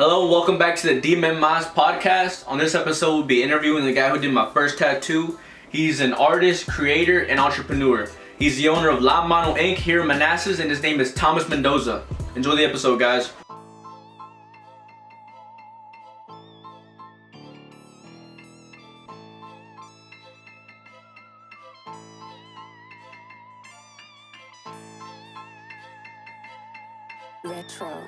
Hello, welcome back to the Demon Mas podcast. On this episode, we'll be interviewing the guy who did my first tattoo. He's an artist, creator, and entrepreneur. He's the owner of Mano Inc. here in Manassas, and his name is Thomas Mendoza. Enjoy the episode, guys. Retro.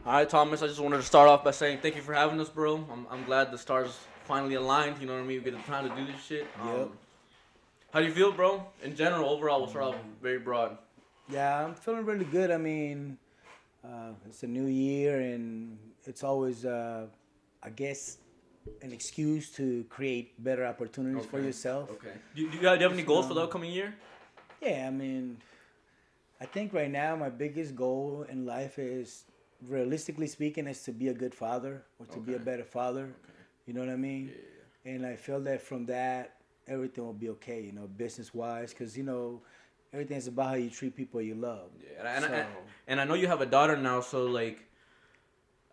All right, Thomas, I just wanted to start off by saying thank you for having us, bro. I'm glad the stars finally aligned, you know what I mean? We get the time to do this shit. Yep. How do you feel, bro? In general, overall, we'll start off very broad. Yeah, I'm feeling really good. I mean, it's a new year, and it's always, I guess, an excuse to create better opportunities for yourself. Okay. Do you have any goals for the upcoming year? Yeah, I mean, I think right now my biggest goal in life is, realistically speaking, is to be a good father or to be a better father. Okay. You know what I mean? Yeah. And I feel that from that, everything will be okay, you know, business-wise, because, you know, everything's about how you treat people you love. Yeah, and I know you have a daughter now, so like,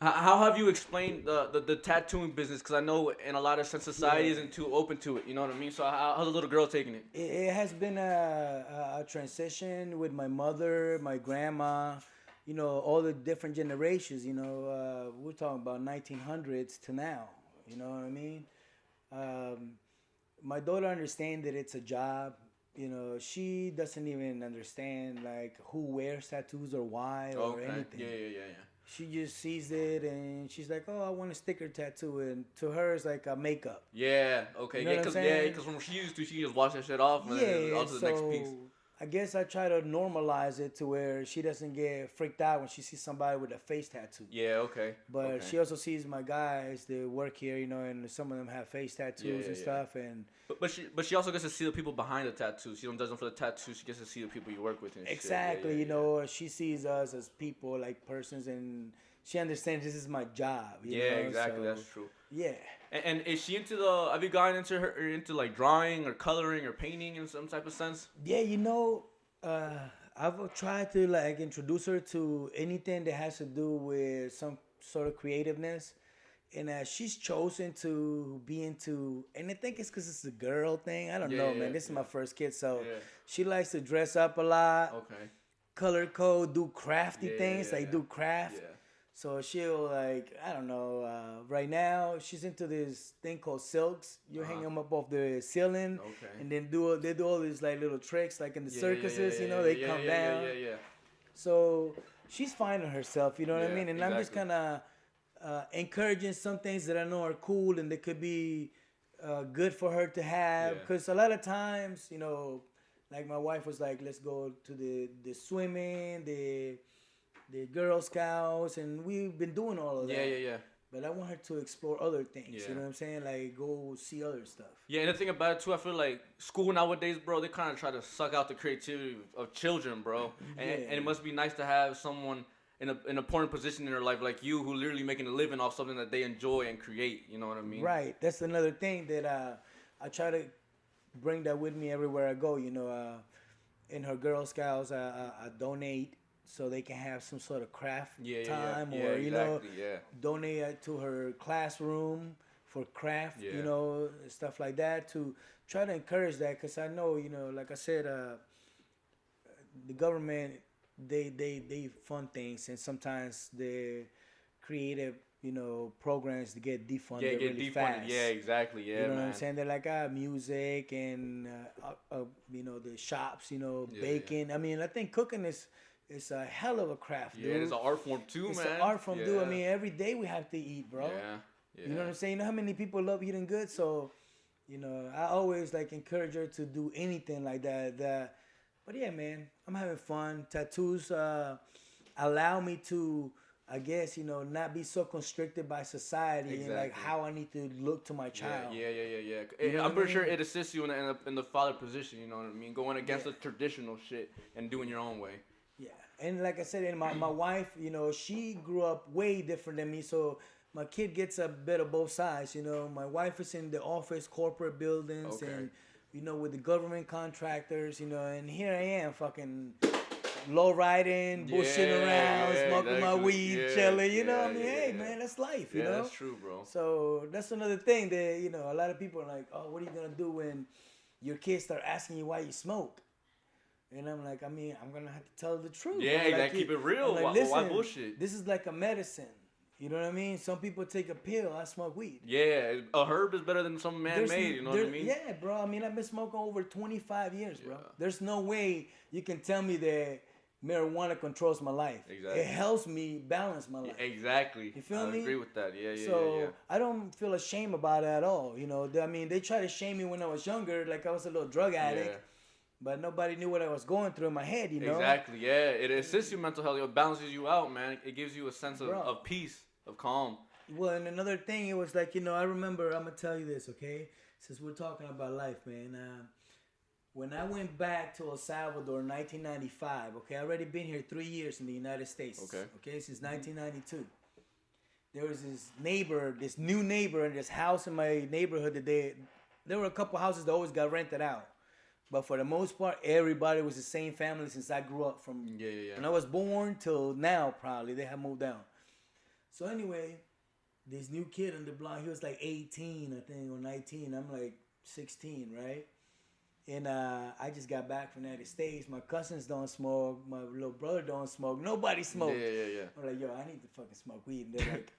how have you explained the tattooing business? Because I know in a lot of society isn't too open to it. You know what I mean? So how's the little girl taking it? It has been a transition with my mother, my grandma, you know, all the different generations. You know, we're talking about 1900s to now. You know what I mean? My daughter understands that it's a job. You know, she doesn't even understand like who wears tattoos or why or anything. Yeah. She just sees it and she's like, "Oh, I want a sticker tattoo," and to her it's like a makeup. Yeah. Okay. You know what I'm saying? Because when she used to, she just wash that shit off and then on to the next piece. I guess I try to normalize it to where she doesn't get freaked out when she sees somebody with a face tattoo. Yeah. Okay. But she also sees my guys that work here, you know, and some of them have face tattoos and stuff. And but she also gets to see the people behind the tattoo. She don't judge them for the tattoo. She gets to see the people you work with. And exactly, shit. you know, she sees us as people, like persons, and she understands this is my job. You know? Exactly. So, That's true. Yeah. And is she into have you gotten into like drawing or coloring or painting in some type of sense? Yeah, you know, I've tried to like introduce her to anything that has to do with some sort of creativeness. And she's chosen to be into, and I think it's because it's a girl thing. I don't know, man. This is my first kid, so she likes to dress up a lot. Okay. Color code, do crafty things, like do craft. Yeah. So she'll like, I don't know. Right now, she's into this thing called silks. You hang them up off the ceiling, and then they do all these like little tricks, like in the circuses. You know, they come down. Yeah. So she's finding herself. You know what I mean? And exactly. I'm just kind of encouraging some things that I know are cool and that could be good for her to have. Because a lot of times, you know, like my wife was like, let's go to the swimming, the Girl Scouts, and we've been doing all of that. Yeah. But I want her to explore other things. You know what I'm saying? Like go see other stuff. Yeah, and the thing about it too, I feel like school nowadays, bro, they kind of try to suck out the creativity of children, bro. And it must be nice to have someone in an important position in their life like you, who literally making a living off something that they enjoy and create. You know what I mean? Right. That's another thing that I try to bring that with me everywhere I go. You know, in her Girl Scouts, I donate so they can have some sort of craft time, or you know, donate to her classroom for craft. You know, stuff like that, to try to encourage that, because I know, you know, like I said, the government, they fund things, and sometimes the creative programs to get defunded really fast. Yeah, exactly. Yeah, You know man. what I'm saying? They're like music and the shops, baking. I mean, I think cooking is a hell of a craft, dude. Yeah, it's an art form too, it's man. It's an art form, dude. I mean, every day we have to eat, bro. Yeah. You know what I'm saying? You know how many people love eating good? So, I always like encourage her to do anything like that. But yeah, man, I'm having fun. Tattoos allow me to, I guess, not be so constricted by society and like how I need to look to my child. Yeah. I'm pretty sure it assists you in the father position. You know what I mean? Going against the traditional shit and doing your own way. Yeah, and like I said, and my wife, she grew up way different than me, so my kid gets a bit of both sides. My wife is in the office, corporate buildings, and with the government contractors. And here I am, fucking low riding, bullshitting around, smoking my weed, chilling. Hey, man, that's life. Yeah, that's true, bro. So that's another thing that a lot of people are like, oh, what are you gonna do when your kids start asking you why you smoke? And I'm like, I'm gonna have to tell the truth. Yeah, you gotta keep it real. Like, why bullshit? This is like a medicine. You know what I mean? Some people take a pill. I smoke weed. Yeah, a herb is better than some man-made. You know what I mean? Yeah, bro. I mean, I've been smoking over 25 years, bro. There's no way you can tell me that marijuana controls my life. Exactly. It helps me balance my life. Exactly. You feel me? I agree with that. Yeah. So I don't feel ashamed about it at all. I mean, they tried to shame me when I was younger, like I was a little drug addict. Yeah. But nobody knew what I was going through in my head, Exactly, yeah. It assists your mental health. It balances you out, man. It gives you a sense of peace, of calm. Well, and another thing, it was like, I remember, I'm going to tell you this, okay? Since we're talking about life, man. When I went back to El Salvador in 1995, okay? I already been here 3 years in the United States. Okay, since 1992. There was this new neighbor in this house in my neighborhood that there were a couple houses that always got rented out. But for the most part, everybody was the same family since I grew up from when I was born till now, probably. They have moved down. So anyway, this new kid on the block, he was like 18, I think, or 19. I'm like 16, right? And I just got back from the United States. My cousins don't smoke. My little brother don't smoke. Nobody smokes. Yeah. I'm like, yo, I need to fucking smoke weed. And they're like,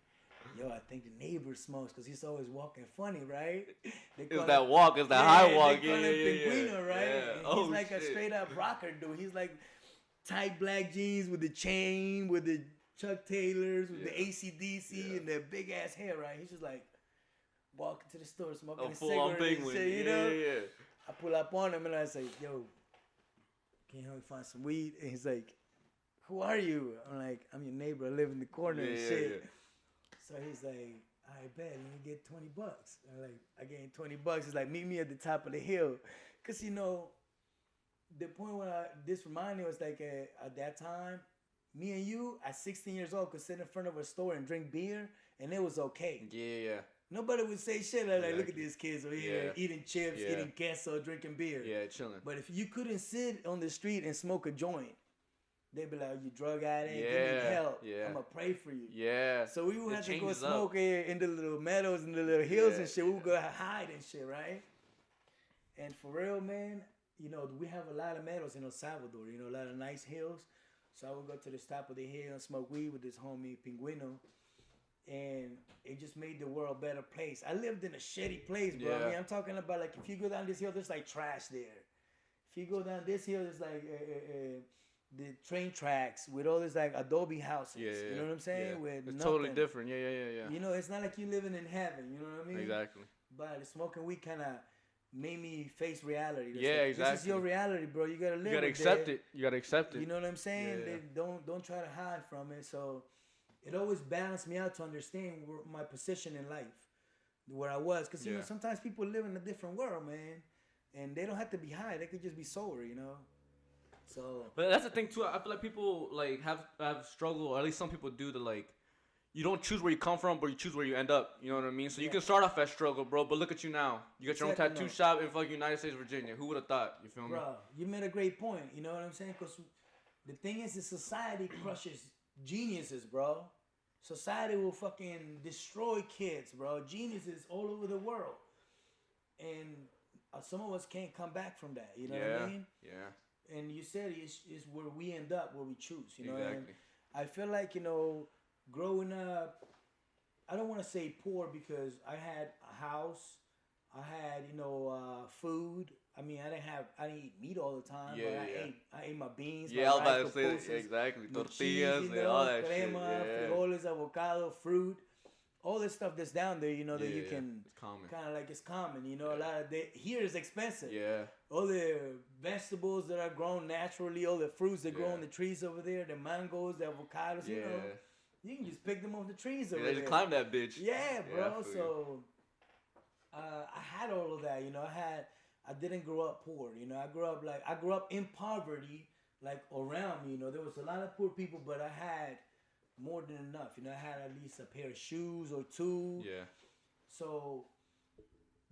yo, I think the neighbor smokes because he's always walking funny, right? It's that walk. It's that high walk. They call him Pinguino, right? Yeah. And he's like a straight up rocker, dude. He's like tight black jeans with the chain, with the Chuck Taylors, with the AC/DC and the big ass hair, right? He's just like walking to the store, smoking a cigarette and shit, Yeah. I pull up on him and I say, yo, can you help me find some weed? And he's like, who are you? I'm like, I'm your neighbor. I live in the corner and shit. Yeah. So he's like, I bet you get $20. I'm like, I gave him $20. He's like, meet me at the top of the hill. Because, the point where this reminded me was like at that time, me and you at 16 years old could sit in front of a store and drink beer and it was okay. Yeah. Nobody would say shit like, look at these kids over here eating chips, eating queso, drinking beer. Yeah, chilling. But if you couldn't sit on the street and smoke a joint, they'd be like, you drug addict, you need help. Yeah. I'm going to pray for you. Yeah. So we would have to go smoke in the little meadows and the little hills and shit. We would go hide and shit, right? And for real, man, we have a lot of meadows in El Salvador, a lot of nice hills. So I would go to the top of the hill and smoke weed with this homie, Pinguino. And it just made the world a better place. I lived in a shitty place, bro. I mean, I'm talking about like if you go down this hill, there's like trash there. If you go down this hill, there's like the train tracks with all these like adobe houses. You know what I'm saying? Yeah. With it's nothing. Totally different. Yeah. It's not like you living in heaven. You know what I mean? Exactly. But the smoking weed kind of made me face reality. Exactly. This is your reality, bro. You gotta live. You gotta accept it. You gotta accept it. You know what I'm saying? Don't try to hide from it. So it always balanced me out to understand my position in life, where I was. Because sometimes people live in a different world, man, and they don't have to be high. They could just be sober, So. But that's the thing too. I feel like people like have struggle, or at least some people do. To like, you don't choose where you come from, but you choose where you end up. You know what I mean? So you can start off as struggle, bro. But look at you now. You got your own tattoo shop in fucking United States, Virginia. Who would have thought? You feel me? Bro, you made a great point. You know what I'm saying? Because the thing is, society crushes geniuses, bro. Society will fucking destroy kids, bro. Geniuses all over the world. And some of us can't come back from that. You know what I mean? Yeah. And you said it's where we end up, where we choose. You know. Exactly. And I feel like growing up I don't want to say poor because I had a house, I had food. I mean, I didn't eat meat all the time, Yeah, but yeah. I ate my beans, Yeah, I was my rice, about to say that. pupusas, Exactly. my cheese, Tortillas and all that shit. crema, Yeah. frijoles, avocado, fruit, all this stuff that's down there, that you Yeah. can It's common. kind of like it's common, Yeah. a lot of here is expensive. Yeah. All the vegetables that are grown naturally, all the fruits that grow Yeah. on the trees over there, the mangoes, the avocados, Yeah. you can just pick them off the trees over Yeah, they there. just climb that bitch. Yeah, Yeah, bro. I feel you. So I had all of that. I didn't grow up poor. I grew up in poverty, like around me. There was a lot of poor people, but I had more than enough. I had at least a pair of shoes or two. Yeah. So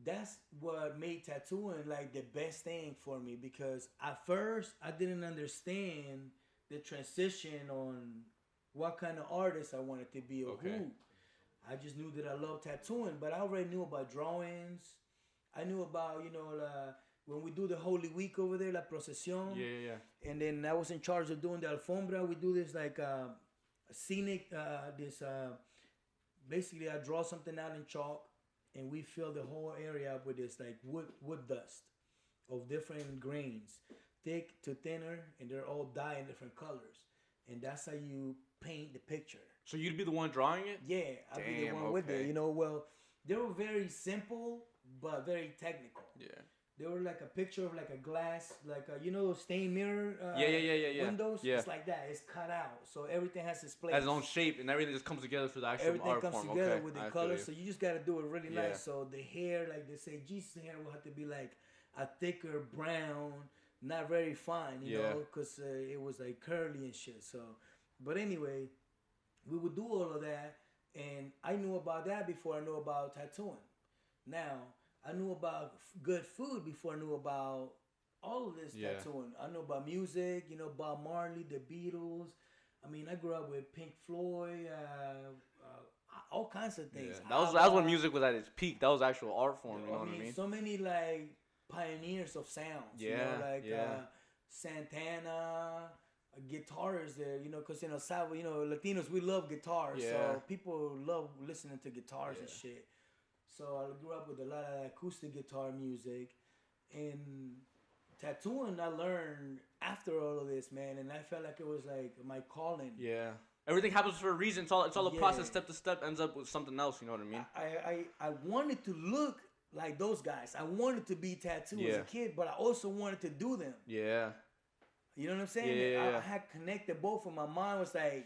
that's what made tattooing like the best thing for me, because at first I didn't understand the transition on what kind of artist I wanted to be or who. I just knew that I loved tattooing, but I already knew about drawings. I knew about, when we do the Holy Week over there, La Procesión. Yeah. And then I was in charge of doing the Alfombra. We do this like scenic, basically I draw something out in chalk and we fill the whole area up with this like wood dust of different grains, thick to thinner, and they're all dyed in different colors. And that's how you paint the picture. So you'd be the one drawing it? Yeah, I'd be the one with it. Well, they were very simple but very technical. Yeah. They were like a picture of like a glass, like stained mirror Yeah. windows. Yeah. It's like that. It's cut out, so everything has its place. Has its own shape, and everything just comes together for the actual everything art comes form. together with the colors, so you just got to do it really Yeah. nice. So the hair, like they say, Jesus' hair will have to be like a thicker brown, not very fine, you know, because it was like curly and shit. So, but anyway, we would do all of that, and I knew about that before I knew about tattooing. Now, I knew about good food before I knew about all of this tattooing. I know about music, Bob Marley, the Beatles. I mean, I grew up with Pink Floyd, all kinds of things. Yeah. That was when music was at its peak. That was actual art form. You know what I mean? So many like pioneers of sounds. Santana, guitarists there. Because Latinos, we love guitars. Yeah. So people love listening to guitars and shit. So I grew up with a lot of acoustic guitar music, and tattooing I learned after all of this, man, and I felt like it was like my calling. Yeah. Everything happens for a reason. It's all a process, step to step, ends up with something else. You know what I mean? I wanted to look like those guys. I wanted to be tattooed as a kid, but I also wanted to do them. Yeah. You know what I'm saying? Yeah. I had connected both, and my mind was like,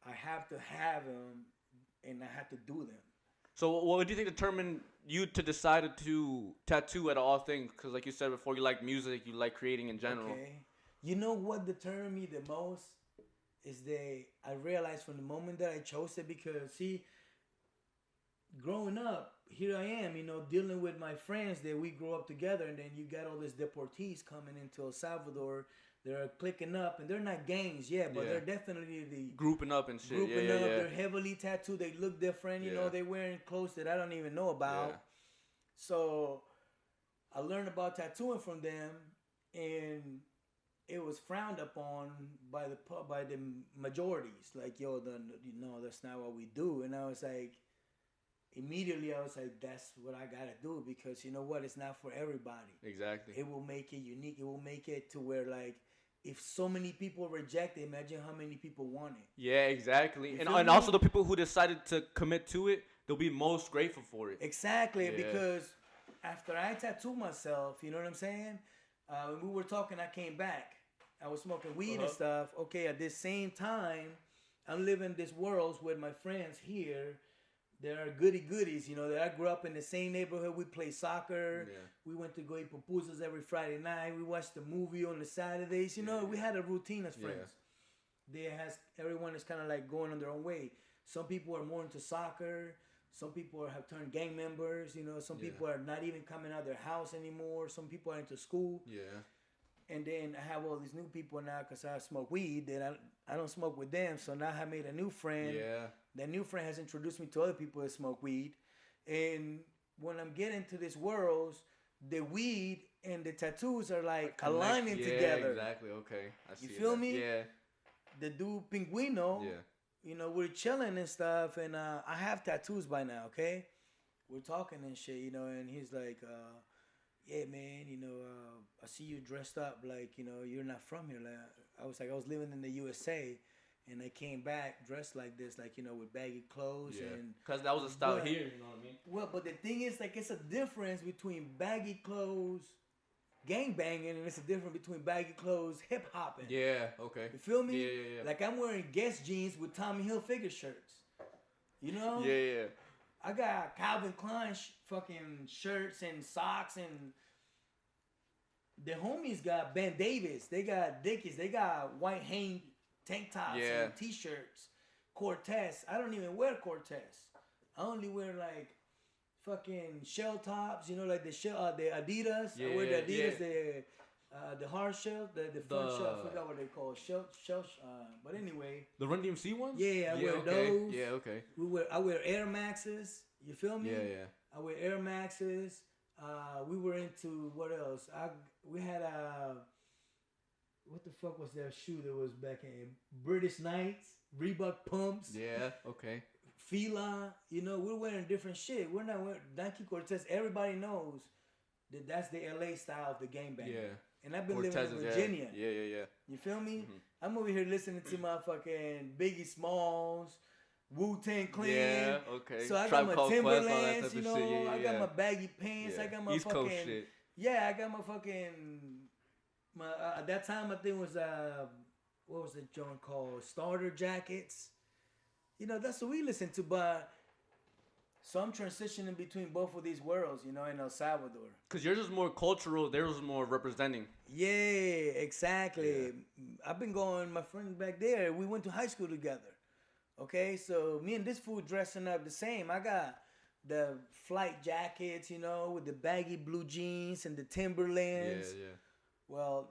I have to have them, and I have to do them. So what do you think determined you to decide to tattoo at all things? Because like you said before, you like music, you like creating in general. Okay. You know what determined me the most is that I realized from the moment that I chose it, because see, growing up, here I am, dealing with my friends that we grew up together, and then you got all these deportees coming into El Salvador. They're clicking up, and they're not gangs yet, but they're definitely the grouping up and shit. Grouping up, they're heavily tattooed. They look different. They're wearing clothes that I don't even know about. Yeah. So I learned about tattooing from them, and it was frowned upon by the majorities. Like, that's not what we do. And I was like, immediately I was like, that's what I gotta do, because you know what? It's not for everybody. Exactly. It will make it unique. It will make it to where like, if so many people reject it, imagine how many people want it. Yeah, exactly. And also the people who decided to commit to it, they'll be most grateful for it. Exactly, because after I tattooed myself, you know what I'm saying? When we were talking, I came back. I was smoking weed and stuff. Okay, at this same time, I'm living this world with my friends here. There are goodies, that I grew up in the same neighborhood. We play soccer. Yeah. We went to go eat pupusas every Friday night. We watched the movie on the Saturdays. We had a routine as friends. Everyone is kind of like going on their own way. Some people are more into soccer. Some people have turned gang members. Some people are not even coming out of their house anymore. Some people are into school. Yeah. And then I have all these new people now because I smoke weed. That I don't smoke with them. So now I made a new friend. Yeah. That new friend has introduced me to other people that smoke weed. And when I'm getting to this world, the weed and the tattoos are like aligning together. Exactly. Okay. I see. You feel me? Yeah. The dude Pinguino. Yeah. you know, we're chilling and stuff, and I have tattoos by now, okay? We're talking and shit, you know, and he's like, yeah, man, you know, I see you dressed up like, you know, you're not from here. Like, I was living in the USA, and I came back dressed like this, like, you know, with baggy clothes. Yeah. And Because that was a style here, you know what I mean? well, but the thing is, like, it's a difference between baggy clothes, gang banging, and it's a difference between baggy clothes, hip hopping. Yeah, okay. You feel me? Yeah. Like, I'm wearing Guess jeans with Tommy Hilfiger shirts. You know? Yeah. I got Calvin Klein fucking shirts and socks, and the homies got Ben Davis. They got Dickies. They got white Hanes tank tops and t-shirts. Cortez. I don't even wear Cortez. I only wear like fucking shell tops. You know, like the Adidas. Yeah, I wear the Adidas. The hard shell, the front shell. I forgot what they call shell. But anyway. The Run DMC ones? Yeah, I wear okay. those. Yeah, okay. I wear Air Maxes. You feel me? Yeah. I wear Air Maxes. We were into what else? We had what the fuck was that shoe that was back in British Knights, Reebok pumps. Yeah, okay. Fila, you know, we're wearing different shit. We're not wearing Nike Cortez. Everybody knows that that's the LA style of the game bang. Yeah. And I've been living in Virginia. Yeah. You feel me? Mm-hmm. I'm over here listening to my fucking Biggie Smalls, Wu-Tang Clan. Yeah, okay. So I Tribe got my Called Timberlands, Quest, you know. shit. Yeah, I got my baggy pants. I got my East fucking Coast shit. Yeah, I got my fucking my at that time I think it was what was the joint called? Starter jackets. You know, that's what we listen to, but so I'm transitioning between both of these worlds, you know, in El Salvador. Because yours is more cultural, theirs is more representing. Yeah, exactly. Yeah. I've been going, my friend back there, we went to high school together. Okay, so me and this fool dressing up the same. I got the flight jackets, you know, with the baggy blue jeans and the Timberlands. Yeah. Well,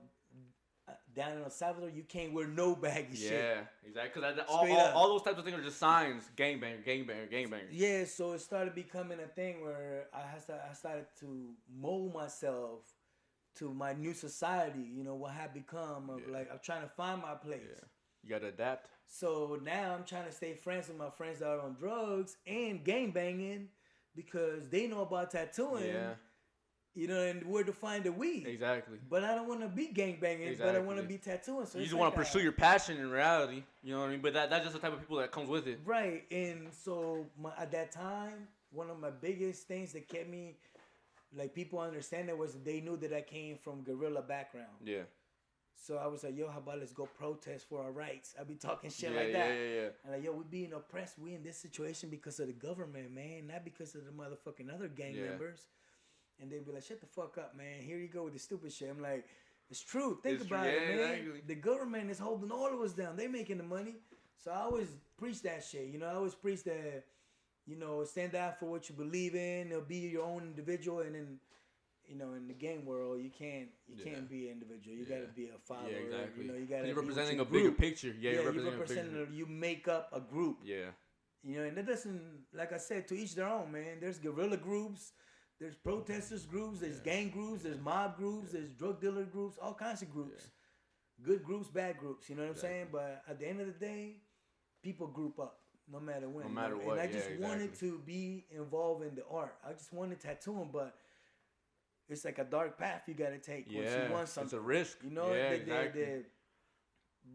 down in El Salvador, you can't wear no baggy shit. Yeah, exactly. Because all those types of things are just signs. Gangbanger. Yeah, so it started becoming a thing where I started to mold myself to my new society. You know, what had become of like I'm trying to find my place. Yeah. You gotta adapt. So now I'm trying to stay friends with my friends that are on drugs and gang banging because they know about tattooing. Yeah. You know, and where to find the weed. Exactly. But I don't want to be gangbanging, but I want to be tattooing. So you just want to pursue your passion in reality. You know what I mean? But that's just the type of people that comes with it. Right. And so at that time, one of my biggest things that kept me, like people understanding was they knew that I came from guerrilla background. Yeah. So I was like, yo, how about let's go protest for our rights? I be talking shit like that. Yeah. And like, yo, we being oppressed. We in this situation because of the government, man. Not because of the motherfucking other gang members. And they'd be like, shut the fuck up, man. Here you go with the stupid shit. I'm like, it's true. Think about it, man. Exactly. The government is holding all of us down. They making the money. So I always preach that shit. You know, I always preach that, you know, stand out for what you believe in. You'll be your own individual. And then, you know, in the game world, you can't be an individual. You got to be a follower. Yeah, exactly. You know, you got to you're representing a bigger picture. Yeah, you're representing you make up a group. Yeah. You know, and it doesn't, like I said, to each their own, man. There's guerrilla groups. There's protesters groups, there's gang groups, there's mob groups, there's drug dealer groups, all kinds of groups. Yeah. Good groups, bad groups, you know what I'm saying? But at the end of the day, people group up, no matter when. No matter what, and I just wanted to be involved in the art. I just wanted tattooing, but it's like a dark path you got to take once you want something. It's a risk. You know,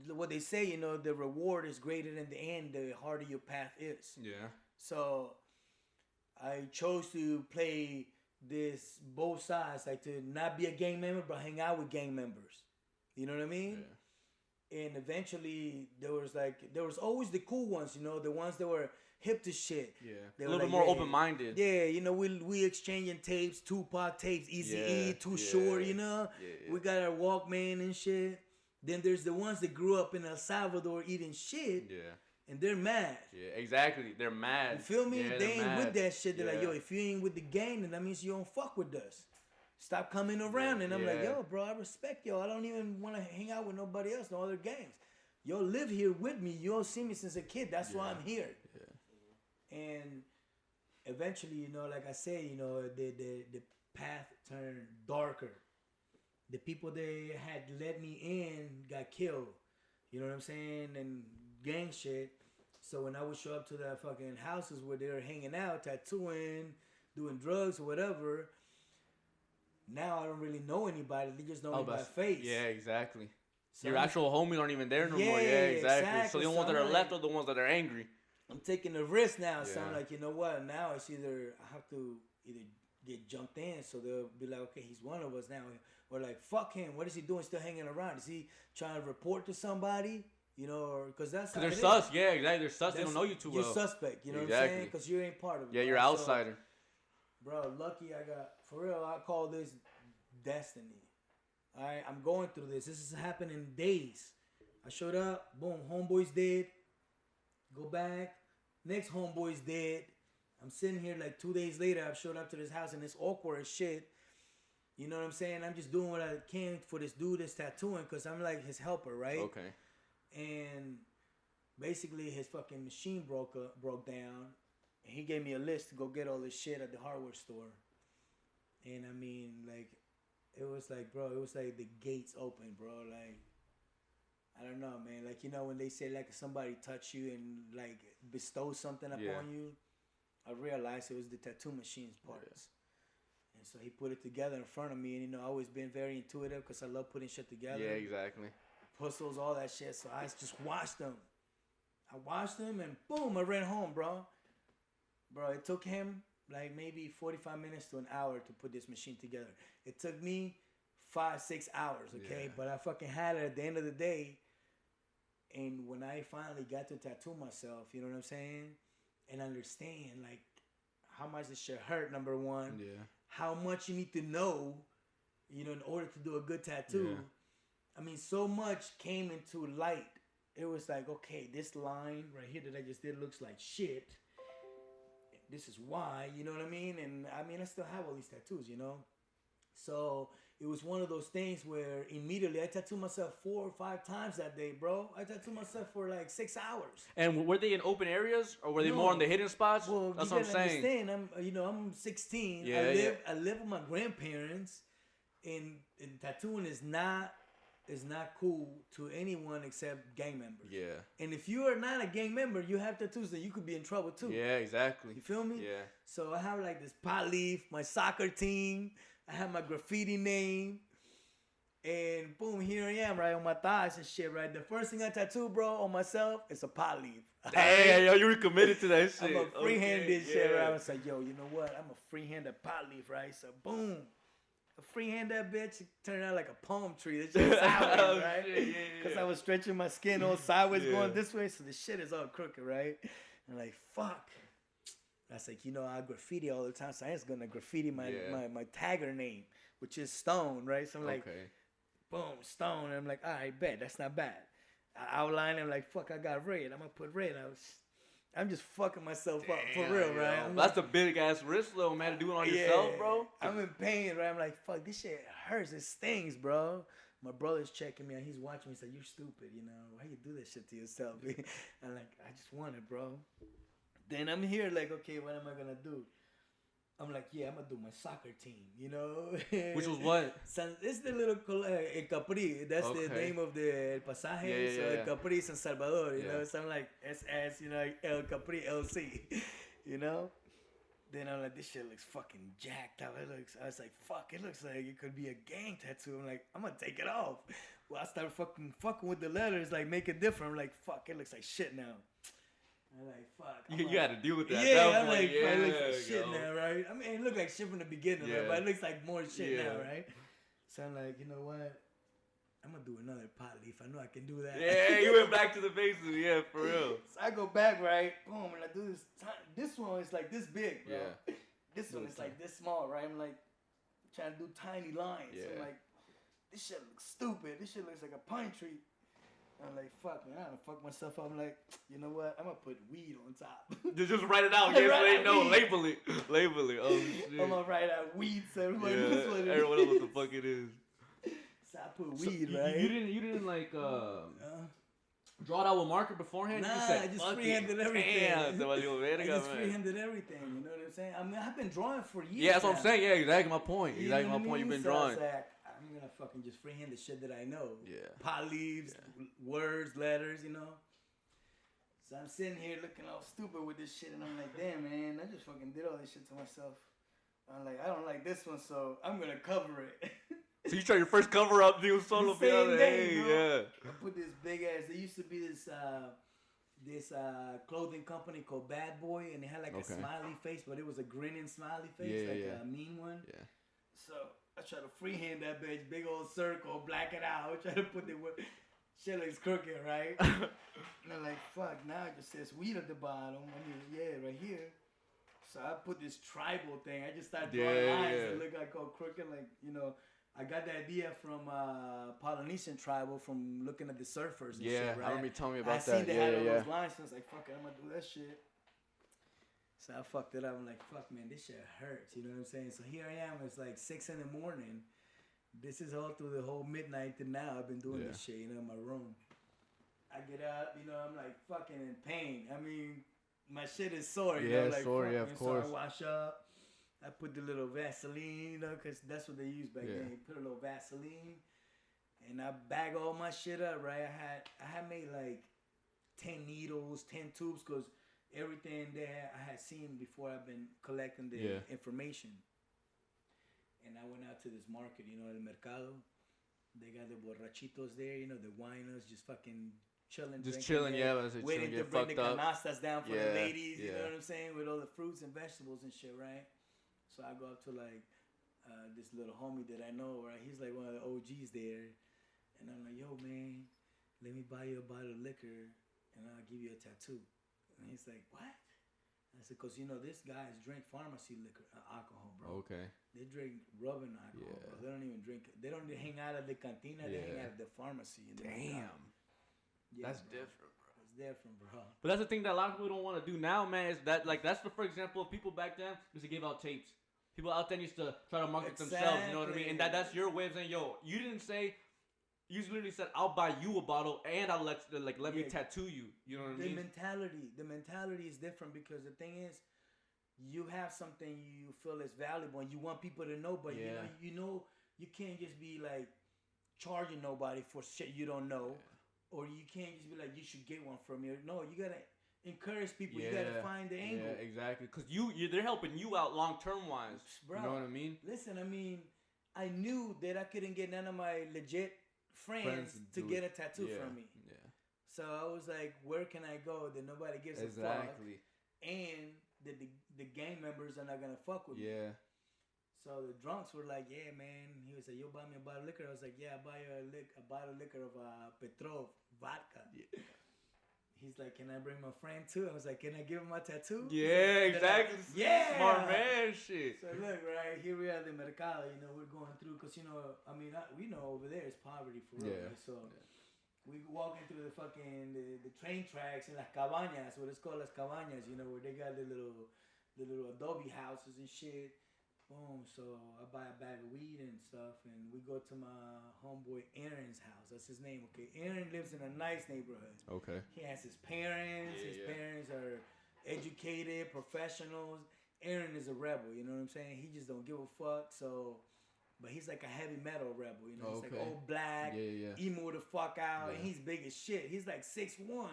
what they say, you know, the reward is greater than the end, the harder your path is. Yeah. So I chose to play this both sides, like to not be a gang member but hang out with gang members. You know what I mean? Yeah. And eventually there was always the cool ones, you know, the ones that were hip to shit. Yeah. They a little bit more open-minded. Yeah, you know, we exchanging tapes, Tupac tapes, Easy E, Too Short, you know. Yeah. We got our Walkman and shit. Then there's the ones that grew up in El Salvador eating shit. Yeah. And they're mad. Yeah, exactly. They're mad. You feel me? Yeah, they ain't mad. with that shit. They're like, yo, if you ain't with the gang, then that means you don't fuck with us. Stop coming around. And I'm like, yo, bro, I respect y'all. I don't even want to hang out with nobody else, no other gangs. Y'all live here with me. You all see me since a kid. That's why I'm here. Yeah. And eventually, you know, like I said, you know, the path turned darker. The people that had let me in got killed. You know what I'm saying? And gang shit. So when I would show up to the fucking houses where they're hanging out, tattooing, doing drugs or whatever, now I don't really know anybody. They just know me by face. Yeah, exactly. So Your actual homies aren't even there no more. Yeah, exactly. So the ones that are left are the ones that are angry. I'm taking the risk now. So I'm like, you know what? Now it's either I have to either get jumped in, so they'll be like, okay, he's one of us now. Or like, fuck him. What is he doing still hanging around? Is he trying to report to somebody? You know, or because that's they're sus. Yeah, exactly. They're sus. They don't know you too well. You're suspect. You know what I'm saying? Because you ain't part of it. Yeah, you're outsider. So, bro, lucky I got, for real, I call this destiny. All right, I'm going through this. This is happening in days. I showed up, boom, homeboy's dead. Go back, next homeboy's dead. I'm sitting here like 2 days later. I've showed up to this house and it's awkward as shit. You know what I'm saying? I'm just doing what I can for this dude that's tattooing because I'm like his helper, right? Okay. And basically his fucking machine broke down. And he gave me a list to go get all this shit at the hardware store. And I mean, like, it was like, bro, it was like the gates open, bro. Like, I don't know, man. Like, you know, when they say, like, somebody touch you and, like, bestow something upon you, I realized it was the tattoo machine's parts. Yeah. And so he put it together in front of me. And, you know, I've always been very intuitive because I love putting shit together. Yeah, exactly. Puzzles, all that shit. So I just watched them. I watched them and, boom, I ran home, bro. Bro, it took him, like, maybe 45 minutes to an hour to put this machine together. It took me 5-6 hours, okay? Yeah. But I fucking had it at the end of the day. And when I finally got to tattoo myself, you know what I'm saying? And understand, like, how much this shit hurt, number one. Yeah. How much you need to know, you know, in order to do a good tattoo. Yeah. I mean, so much came into light. It was like, okay, this line right here that I just did looks like shit. This is why, you know what I mean? And, I mean, I still have all these tattoos, you know? So it was one of those things where immediately I tattooed myself 4 or 5 times that day, bro. I tattooed myself for like 6 hours. And were they in open areas or were they more on the hidden spots? Well, that's what I'm saying. Understand, I'm 16. Yeah, I live with my grandparents, and tattooing is not cool to anyone except gang members. Yeah. And if you are not a gang member, you have tattoos, then you could be in trouble too. Yeah, exactly. You feel me? Yeah. So I have like this pot leaf, my soccer team. I have my graffiti name. And boom, here I am, right, on my thighs and shit, right? The first thing I tattooed, bro, on myself is a pot leaf. Damn, yo, you were committed to that shit. I'm a freehanded shit, right? I was like, yo, you know what? I'm a freehanded pot leaf, right? So boom. I freehand that bitch. It turned out like a palm tree. That shit sideways, right? Because I was stretching my skin all sideways going this way. So the shit is all crooked, right? And I'm like, fuck. I was like, you know, I graffiti all the time, so I was gonna graffiti my tagger name, which is Stone, right? So I'm like, boom, Stone. And I'm like, all right, bet, that's not bad. I outline, I'm like, fuck, I got red. I'm gonna put red. I'm just fucking myself up for real, right? That's a big ass risk, though, man, to do it on yourself, bro. I'm in pain, right? I'm like, fuck, this shit hurts. It stings, bro. My brother's checking me and he's watching me. He's like, you're stupid, you know? Why you do this shit to yourself? I'm like, I just want it, bro. Then I'm here like, okay, what am I going to do? I'm like, yeah, I'm going to do my soccer team, you know? Which was what? It's the little, El Capri. That's the name of the El Pasaje. So El Capri San Salvador, you know? So I'm like, SS, you know, El Capri LC, you know? Then I'm like, this shit looks fucking jacked up. I was like, fuck, it looks like it could be a gang tattoo. I'm like, I'm going to take it off. Well, I started fucking with the letters, like, make it different. I'm like, fuck, it looks like shit now. I'm like, fuck. You had to deal with that. Yeah, I'm like, it looks like shit now, right? I mean, it looked like shit from the beginning, right? But it looks like more shit now, right? So I'm like, you know what? I'm going to do another pot leaf. I know I can do that. Yeah, you went back to the basics. Yeah, for real. So I go back, right? Boom, and I do this. This one is like this big, bro. Yeah. This one is like this small, right? I'm like trying to do tiny lines. Yeah. I'm like, this shit looks stupid. This shit looks like a pine tree. I'm like, fuck, man, I done fuck myself up. I'm like, you know what? I'm going to put weed on top. Just write it out. Yes, no, label it. Label it. Oh, shit. I'm going to write out weed so everybody knows what it is. Everyone knows what the fuck it is. So I put weed, right? You didn't like, draw it out with marker beforehand? Nah, I just freehanded everything. I just freehanded everything, you know what I'm saying? I mean, I've been drawing for years. Yeah, that's what I'm saying. Yeah, exactly my point. Exactly my point. You've been drawing. I'm gonna fucking just freehand the shit that I know. Yeah. Pot leaves, words, letters, you know. So I'm sitting here looking all stupid with this shit, and I'm like, damn, man, I just fucking did all this shit to myself. I'm like, I don't like this one, so I'm gonna cover it. So you tried your first cover up, dude, solo. The same day, hey, bro. yeah. I put this big ass. There used to be this clothing company called Bad Boy, and it had like a smiley face, but it was a grinning smiley face, a mean one. Yeah. So I try to freehand that bitch, big old circle, black it out. Try to put the shit looks crooked, right? And I'm like, fuck. Now it just says weed at the bottom. I mean, yeah, right here. So I put this tribal thing. I just started drawing lines that look like all crooked, like, you know. I got the idea from Polynesian tribal from looking at the surfers and shit, right? I remember you telling me about that. I seen they had all those lines, so I was like, fuck it, I'm gonna do that shit. So I fucked it up. I'm like, fuck, man, this shit hurts. You know what I'm saying? So here I am. It's like 6 a.m. This is all through the whole midnight to now. I've been doing this shit, you know, in my room. I get up, you know, I'm like fucking in pain. I mean, my shit is sore, you know, like, sore, of course. So I wash up. I put the little Vaseline, you know, because that's what they used back then. You put a little Vaseline, and I bag all my shit up, right? I had made like 10 needles, 10 tubes, because everything there I had seen before I've been collecting the information. And I went out to this market, you know, El Mercado. They got the borrachitos there, you know, the winos just fucking chilling. Just chilling, waiting to bring the canastas down for the ladies, you know what I'm saying? With all the fruits and vegetables and shit, right? So I go up to like this little homie that I know, right? He's like one of the OGs there. And I'm like, yo, man, let me buy you a bottle of liquor and I'll give you a tattoo. And he's like, what? I said, because, you know, these guys drink pharmacy liquor, alcohol, bro. Okay. They drink rubbing alcohol, bro. They don't even drink it. They don't hang out at the cantina. They hang out at the pharmacy. Damn. That's different, bro. It's different, bro. But that's the thing that a lot of people don't want to do now, man. Is that, like, that's the, for example, of people back then used to give out tapes. People out there used to try to market themselves, you know what I mean? And that's your way of saying, yo, you didn't say, you literally said, I'll buy you a bottle and I'll let me tattoo you. You know what I mean? The mentality is different because the thing is, you have something you feel is valuable and you want people to know, but you know, you can't just be like charging nobody for shit you don't know, or you can't just be like, you should get one from me. No, you gotta encourage people. You gotta find the angle. Yeah, exactly. Because they're helping you out long term wise. Bro, you know what I mean? Listen, I mean, I knew that I couldn't get none of my legit friends to get a tattoo from me. Yeah. So I was like, where can I go that nobody gives a fuck? And the gang members are not gonna fuck with me. Yeah. So the drunks were like, yeah, man. He was like, you'll buy me a bottle of liquor. I was like, yeah, I'll buy you a bottle of liquor of Petrov vodka. Yeah. He's like, can I bring my friend too? I was like, can I give him my tattoo? Yeah, exactly. Like, yeah. Smart man shit. So look, right, here we are at the Mercado, you know, we're going through, because, you know, I mean, we know over there is poverty for real. Right? So we walking through the fucking, the train tracks and las cabañas, what it's called las cabañas, you know, where they got the little adobe houses and shit. Boom, so I buy a bag of weed and stuff, and we go to my homeboy Aaron's house. That's his name, okay? Aaron lives in a nice neighborhood. Okay. He has his parents. His parents are educated, professionals. Aaron is a rebel, you know what I'm saying? He just don't give a fuck, so... But he's like a heavy metal rebel, you know? He's like old black, emo the fuck out, and he's big as shit. He's like 6'1".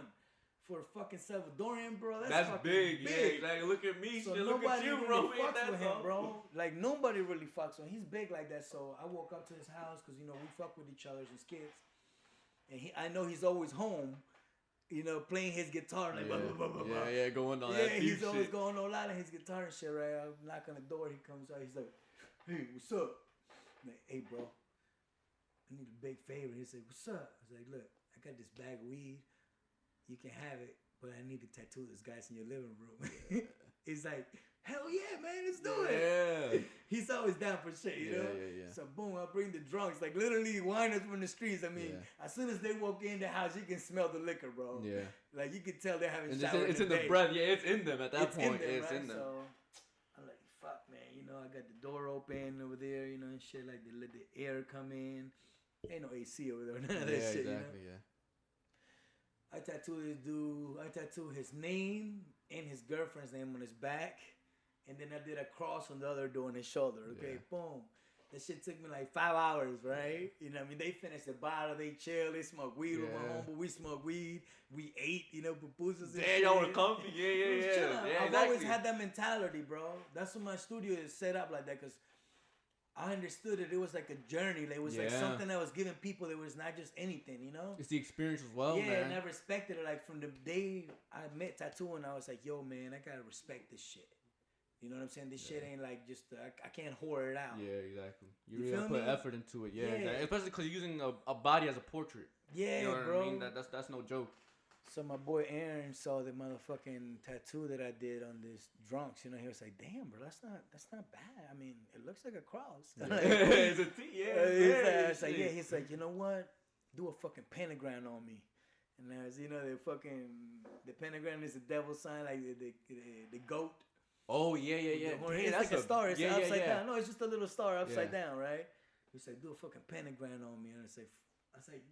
For a fucking Salvadorian, bro, that's big. Yeah, exactly. Look at me. So look at you, bro. Really fucks with him, bro. Like, nobody really fucks with him. He's big like that. So I woke up to his house because, you know, we fuck with each other as kids. And I know he's always home, you know, playing his guitar. Like, blah, blah, blah, blah, blah. Yeah, going on that deep shit. Yeah, he's always going all out of his guitar and shit, right? I knock on the door. He comes out. He's like, hey, what's up? I'm like, hey, bro, I need a big favor. He said, what's up? I was like, look, I got this bag of weed. You can have it, but I need to tattoo this guy's in your living room. He's like, hell yeah, man, let's do it. He's always down for shit, you know? Yeah. So boom, I bring the drunks, like literally whiners from the streets. I mean, as soon as they walk in the house, you can smell the liquor, bro. Yeah. Like you can tell they're having showered. It's in the breath. Yeah, it's in them at that point. It's in them. So I'm like, fuck, man. You know, I got the door open over there, you know, and shit. Like they let the air come in. Ain't no AC over there. None of that shit, exactly, you know? I tattooed this dude. I tattooed his name and his girlfriend's name on his back. And then I did a cross on the other door on his shoulder. Okay, boom. That shit took me like 5 hours, right? You know what I mean? They finished the bottle, they chill, they smoke weed with my homeboy, we smoke weed, we ate, you know, pupusas and shit. Y'all were comfy, yeah. I've always had that mentality, bro. That's why my studio is set up like that, because I understood it was like a journey. Like, it was like something that was giving people, it was not just anything, you know? It's the experience as well, man. Yeah, and I respected it. Like, from the day I met tattooing, I was like, yo, man, I gotta respect this shit. You know what I'm saying? This shit ain't like just, I can't whore it out. Yeah, exactly. You really really put effort into it. Yeah, exactly. Especially because you're using a body as a portrait. Yeah, you know what bro. I mean? That's no joke. So my boy Aaron saw the motherfucking tattoo that I did on this drunks. You know, he was like, "Damn, bro, that's not bad. I mean, it looks like a cross." Yeah. It's a T. Yeah. He's like, you know what? Do a fucking pentagram on me. And as you know, the pentagram is the devil sign, like the goat. Oh yeah. It's like a star. It's upside down. No, it's just a little star upside down, right? He's like, do a fucking pentagram on me, and I say,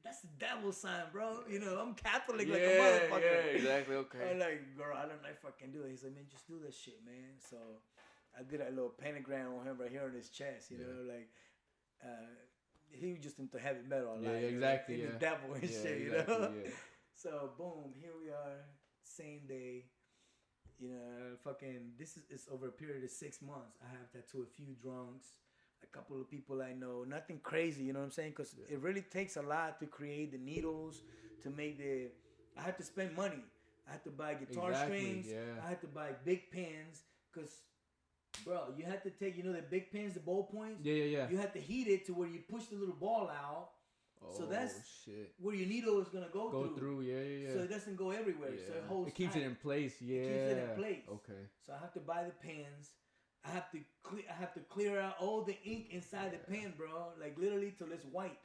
that's the devil sign, bro. You know, I'm Catholic like a motherfucker. Yeah, exactly. Okay. I'm like, girl, I don't know if I can do it. He's like, man, just do that shit, man. So I did a little pentagram on him right here on his chest. You know, like he was just into heavy metal. Yeah, exactly. The devil and shit. You know. Yeah. So boom, here we are, same day. You know, fucking, it's over a period of 6 months. I have tattooed a few drunks, a couple of people I know. Nothing crazy, you know what I'm saying? Because it really takes a lot to create the needles, to make I had to spend money. I had to buy guitar strings. Yeah. I had to buy big pins. Because, bro, you had to take, the big pins, the ballpoints. Yeah. You had to heat it to where you push the little ball out. So that's where your needle is gonna go through. Yeah. So it doesn't go everywhere. Yeah. So it holds. It keeps it in place. Yeah. It keeps it in place. Okay. So I have to buy the pens. I have to clear out all the ink inside the pen, bro. Like literally till it's white.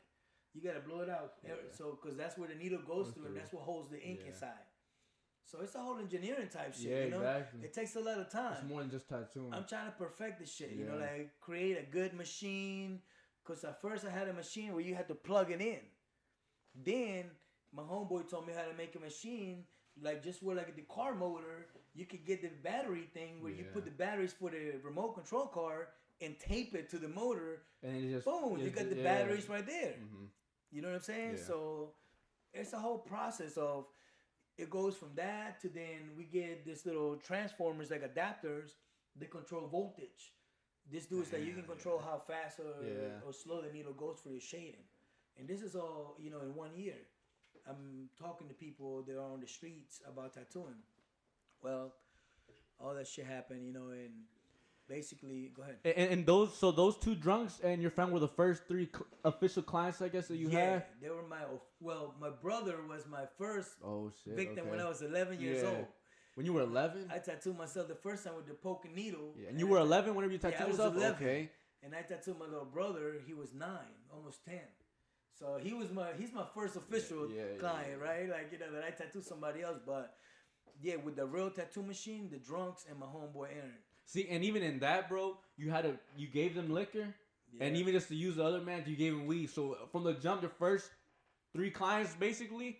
You gotta blow it out. Yeah. So because that's where the needle goes through, and that's what holds the ink inside. So it's a whole engineering type shit. Yeah, you know? Exactly. It takes a lot of time. It's more than just tattooing. I'm trying to perfect the shit. You know, like create a good machine. Because at first I had a machine where you had to plug it in. Then my homeboy told me how to make a machine, like just where like the car motor, you could get the battery thing where you put the batteries for the remote control car and tape it to the motor. And it just, boom, you got the batteries right there. Mm-hmm. You know what I'm saying? Yeah. So it's a whole process of, it goes from that to then we get this little transformers like adapters that control voltage. This dude's like, you can control how fast or slow the needle goes for your shading. And this is all, in 1 year. I'm talking to people that are on the streets about tattooing. Well, all that shit happened, and basically, go ahead. And those two drunks and your friend were the first 3 official clients, I guess, that you had? Yeah, they were my brother was my first victim when I was 11 years old. When you were 11? I tattooed myself the first time with the poking needle. Yeah, and you were 11 whenever you tattooed yourself? I was 11. Okay. And I tattooed my little brother. He was 9, almost 10. So he's my first official client, right? Like, that I tattooed somebody else. But, with the real tattoo machine, the drunks, and my homeboy Aaron. See, and even in that, bro, you gave them liquor. Yeah. And even just to use the other man, you gave him weed. So from the jump, your first 3 clients, basically,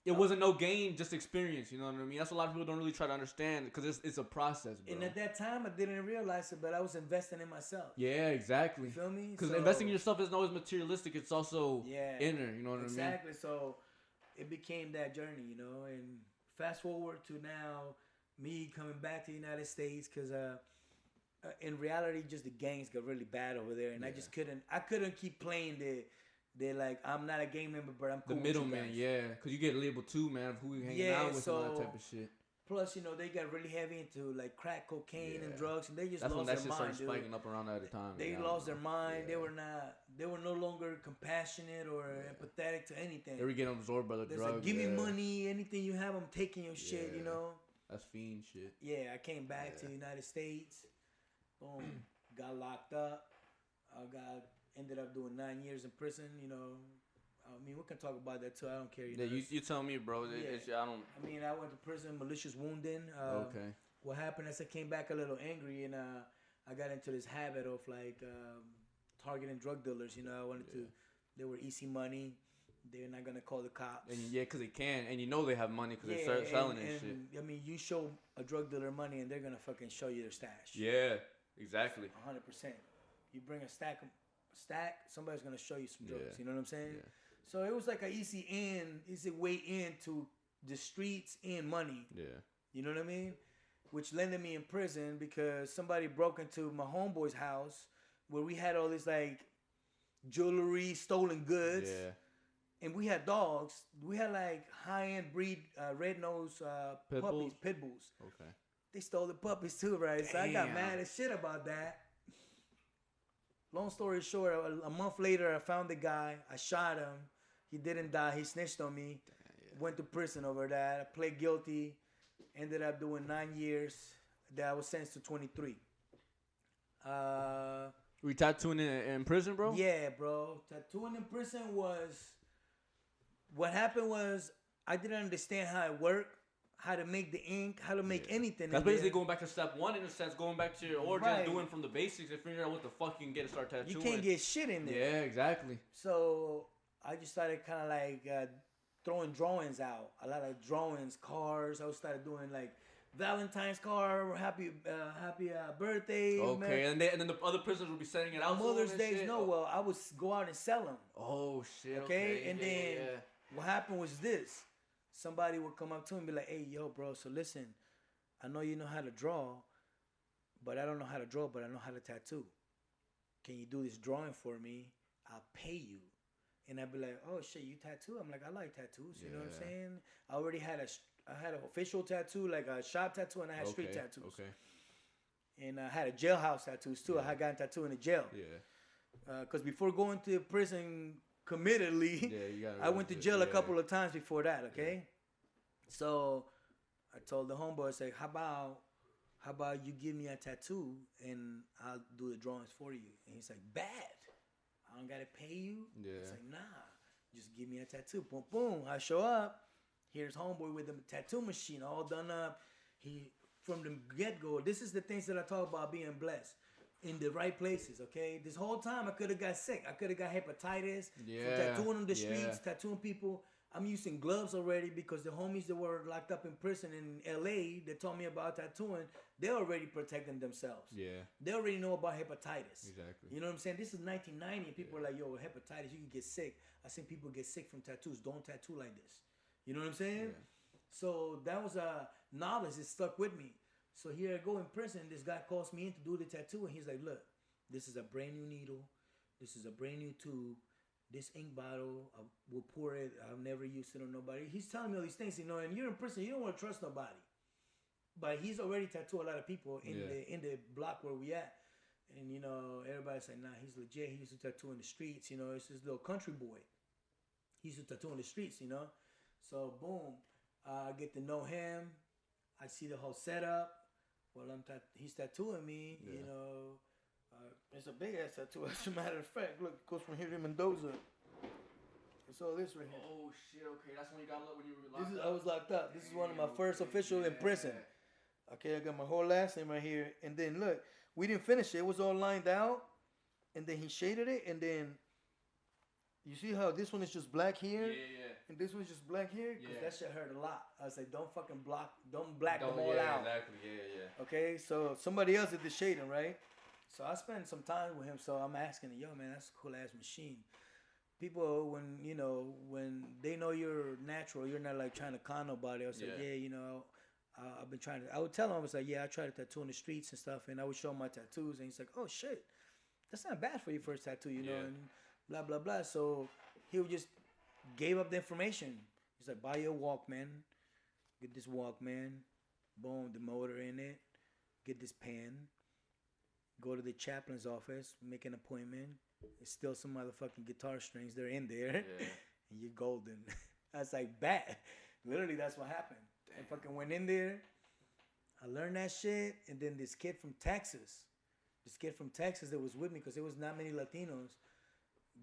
it wasn't no game, just experience. You know what I mean? That's what a lot of people don't really try to understand because it's a process, bro. And at that time, I didn't realize it, but I was investing in myself. Yeah, exactly. You feel me? Because investing in yourself isn't always materialistic. It's also inner. You know what I mean? Exactly. So it became that journey, And fast forward to now, me coming back to the United States because in reality, just the gangs got really bad over there, and I couldn't keep playing they're like, I'm not a gang member, but I'm cool. The middleman, because you get labeled too, man, of who you hanging out with and all that type of shit. Plus, they got really heavy into like crack cocaine and drugs, and they just lost their mind. That's when that shit started spiking up around that time. They lost their mind. They were no longer compassionate or empathetic to anything. They were getting absorbed by the drugs. Like, give me money, anything you have, I'm taking your shit. That's fiend shit. Yeah, I came back to the United States. Boom, got locked up. Ended up doing 9 years in prison, I mean, we can talk about that too. I don't care. You tell me, bro. I mean, I went to prison, malicious wounding. Okay. What happened is I came back a little angry, and I got into this habit of like targeting drug dealers. I wanted to. They were easy money. They're not gonna call the cops. And because they can, and they have money because they start selling and shit. I mean, you show a drug dealer money, and they're gonna fucking show you their stash. Yeah, exactly. 100%. You bring a stack of stack, somebody's gonna show you some drugs. Yeah. You know what I'm saying? Yeah. So it was like an easy way into the streets and money. Yeah. You know what I mean? Which landed me in prison because somebody broke into my homeboy's house where we had all this like jewelry, stolen goods. Yeah. And we had dogs. We had like high-end breed red nose puppies, pit bulls. Okay. They stole the puppies too, right? Damn. So I got mad as shit about that. Long story short, a month later, I found the guy. I shot him. He didn't die. He snitched on me. Yeah. Went to prison over that. I pled guilty. Ended up doing 9 years. That I was sentenced to 23. Were you tattooing in prison, bro? Yeah, bro. Tattooing in prison was... What happened was I didn't understand how it worked, how to make the ink, how to make anything. That's basically going back to step one in a sense, going back to your origins, doing from the basics and figuring out what the fuck you can get to start tattooing. You can't get shit in there. Yeah, exactly. So I just started kind of like throwing drawings out. A lot of drawings, cars. I started doing like Valentine's card, happy birthday. Okay, and then the other prisoners would be sending it out. Mother's Day, well, I would go out and sell them. Oh shit. Okay, and then what happened was this: somebody would come up to me and be like, "Hey, yo, bro. So listen, I know you know how to draw, but I don't know how to draw, but I know how to tattoo. Can you do this drawing for me? I'll pay you." And I'd be like, "Oh shit, you tattoo?" I'm like, "I like tattoos." You know what I'm saying? I already had an official tattoo, like a shop tattoo, and I had street tattoos. Okay. And I had a jailhouse tattoos too. I had gotten tattooed in the jail. Yeah. Because before going to prison committedly, I went to jail a couple of times before that. Okay. Yeah. So I told the homeboy, I said, "How about you give me a tattoo and I'll do the drawings for you?" And he's like, "Bad. I don't gotta pay you." Yeah. It's like, "Nah, just give me a tattoo." Boom, boom. I show up. Here's homeboy with the tattoo machine all done up. He from the get-go. This is the things that I talk about being blessed in the right places. Okay, this whole time I could have got sick. I could have got hepatitis. Yeah. From tattooing on the streets, tattooing people. I'm using gloves already because the homies that were locked up in prison in LA that told me about tattooing, they're already protecting themselves. Yeah. They already know about hepatitis. Exactly. You know what I'm saying? This is 1990 and people are like, "Yo, hepatitis, you can get sick." I seen people get sick from tattoos. Don't tattoo like this. You know what I'm saying? Yeah. So that was a knowledge that stuck with me. So here I go in prison. This guy calls me in to do the tattoo, and he's like, "Look, this is a brand new needle. This is a brand new tube. This ink bottle, I will pour it. I've never used it on nobody." He's telling me all these things, you know. And you're in prison, you don't want to trust nobody. But he's already tattooed a lot of people in the block where we at. And you know, everybody's like, "Nah, he's legit. He used to tattoo in the streets. You know, it's this little country boy. He used to tattoo in the streets, you know." So boom, I get to know him. I see the whole setup. Well, he's tattooing me. Yeah. You know, it's a big ass tattoo. As a matter of fact, look, it goes from here to Mendoza. It's all this right here. Oh shit! Okay, that's when you got when you were locked up. I was locked up. This is one of my first official in prison. Okay, I got my whole last name right here, and then look, we didn't finish it. It was all lined out, and then he shaded it, and then you see how this one is just black here. Yeah. And this one's just black here? Because that shit hurt a lot. I was like, don't black them all out. Exactly, yeah. Okay, so somebody else did the shading, right? So I spent some time with him, so I'm asking him, "Yo, man, that's a cool-ass machine." People, when they know you're natural, you're not like trying to con nobody. I was like, "Yeah, you know, I've been trying to," I would tell him, I was like, "Yeah, I try to tattoo in the streets and stuff," and I would show him my tattoos, and he's like, "Oh, shit, that's not bad for your first tattoo, you know, and blah, blah, blah." So he would just gave up the information. He's like, "Buy your Walkman. Get this Walkman. Boom, the motor in it. Get this pen. Go to the chaplain's office. Make an appointment. Steal some motherfucking guitar strings. They're in there. Yeah. And you're golden." I was like, "Bet." Literally, that's what happened. Damn. I fucking went in there. I learned that shit. And then this kid from Texas that was with me, because there was not many Latinos.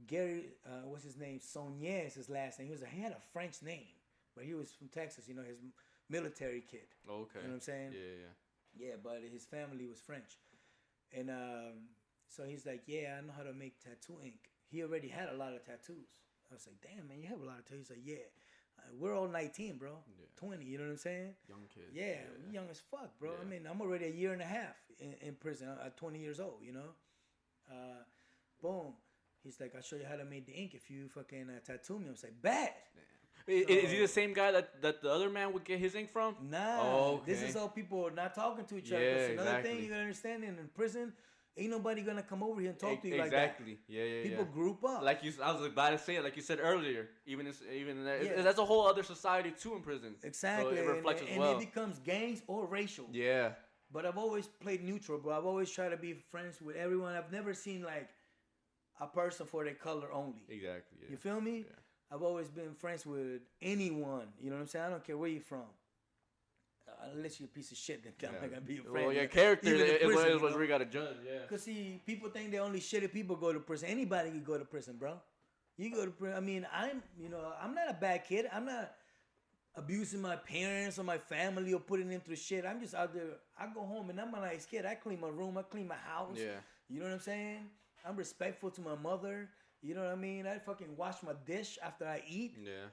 Gary, what's his name? Sonier is his last name. He had a French name, but he was from Texas. You know, his military kid. Okay. You know what I'm saying? Yeah. Yeah, but his family was French, and so he's like, "Yeah, I know how to make tattoo ink." He already had a lot of tattoos. I was like, "Damn, man, you have a lot of tattoos." He's like, "Yeah, we're all 19, bro. 20. You know what I'm saying? Young kids. Yeah, we're young as fuck, bro. I mean, I'm already a year and a half in prison. I'm 20 years old. You know, boom." He's like, I'll show you how to make the ink if you fucking tattoo me. I was like, bet. Is he the same guy that the other man would get his ink from? Nah. Oh, okay. This is all people not talking to each other. Yeah, That's another exactly. thing you gotta understand. In prison, ain't nobody gonna come over here and talk to you like that. Exactly. Yeah. People group up. Like you, I was about to say it. Like you said earlier, even Yeah. that's a whole other society too in prison. Exactly. So it reflects and as well. it becomes gangs or racial. Yeah. But I've always played neutral, bro. I've always tried to be friends with everyone. I've never seen like a person for their color only. Exactly. Yeah. You feel me? Yeah. I've always been friends with anyone. You know what I'm saying? I don't care where you're from. Unless you're a piece of shit, then I'm not gonna be your friend. Well, your character is what we gotta judge. Yeah. Cause see, people think they only shitty people go to prison. Anybody can go to prison, bro. You go to prison. I mean, I'm not a bad kid. I'm not abusing my parents or my family or putting them through shit. I'm just out there. I go home and I'm a nice kid. I clean my room. I clean my house. Yeah. You know what I'm saying? I'm respectful to my mother. You know what I mean? I fucking wash my dish after I eat. Yeah.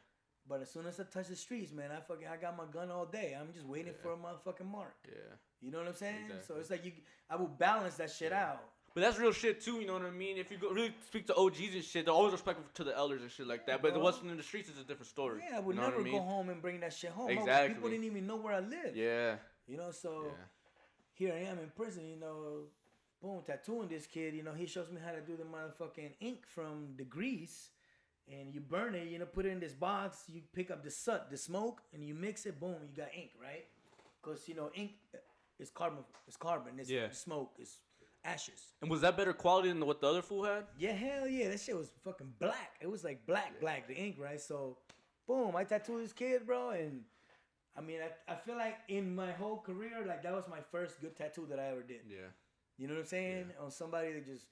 But as soon as I touch the streets, man, I got my gun all day. I'm just waiting for a motherfucking mark. Yeah. You know what I'm saying? Exactly. So it's like I will balance that shit out. But that's real shit too, you know what I mean? If you really speak to OGs and shit, they're always respectful to the elders and shit like that. But what's in the streets is a different story. Yeah, I would never go home and bring that shit home. Exactly. People didn't even know where I lived. Yeah. You know, so here I am in prison, you know, boom, tattooing this kid, you know, he shows me how to do the motherfucking ink from the grease. And you burn it, you know, put it in this box, you pick up the soot, the smoke, and you mix it, boom, you got ink, right? Because, you know, ink is carbon, it's smoke, it's ashes. And was that better quality than what the other fool had? Yeah, hell yeah, that shit was fucking black. It was like black, the ink, right? So, boom, I tattooed this kid, bro, and I mean, I feel like in my whole career, like that was my first good tattoo that I ever did. Yeah. You know what I'm saying? Yeah. On somebody that just...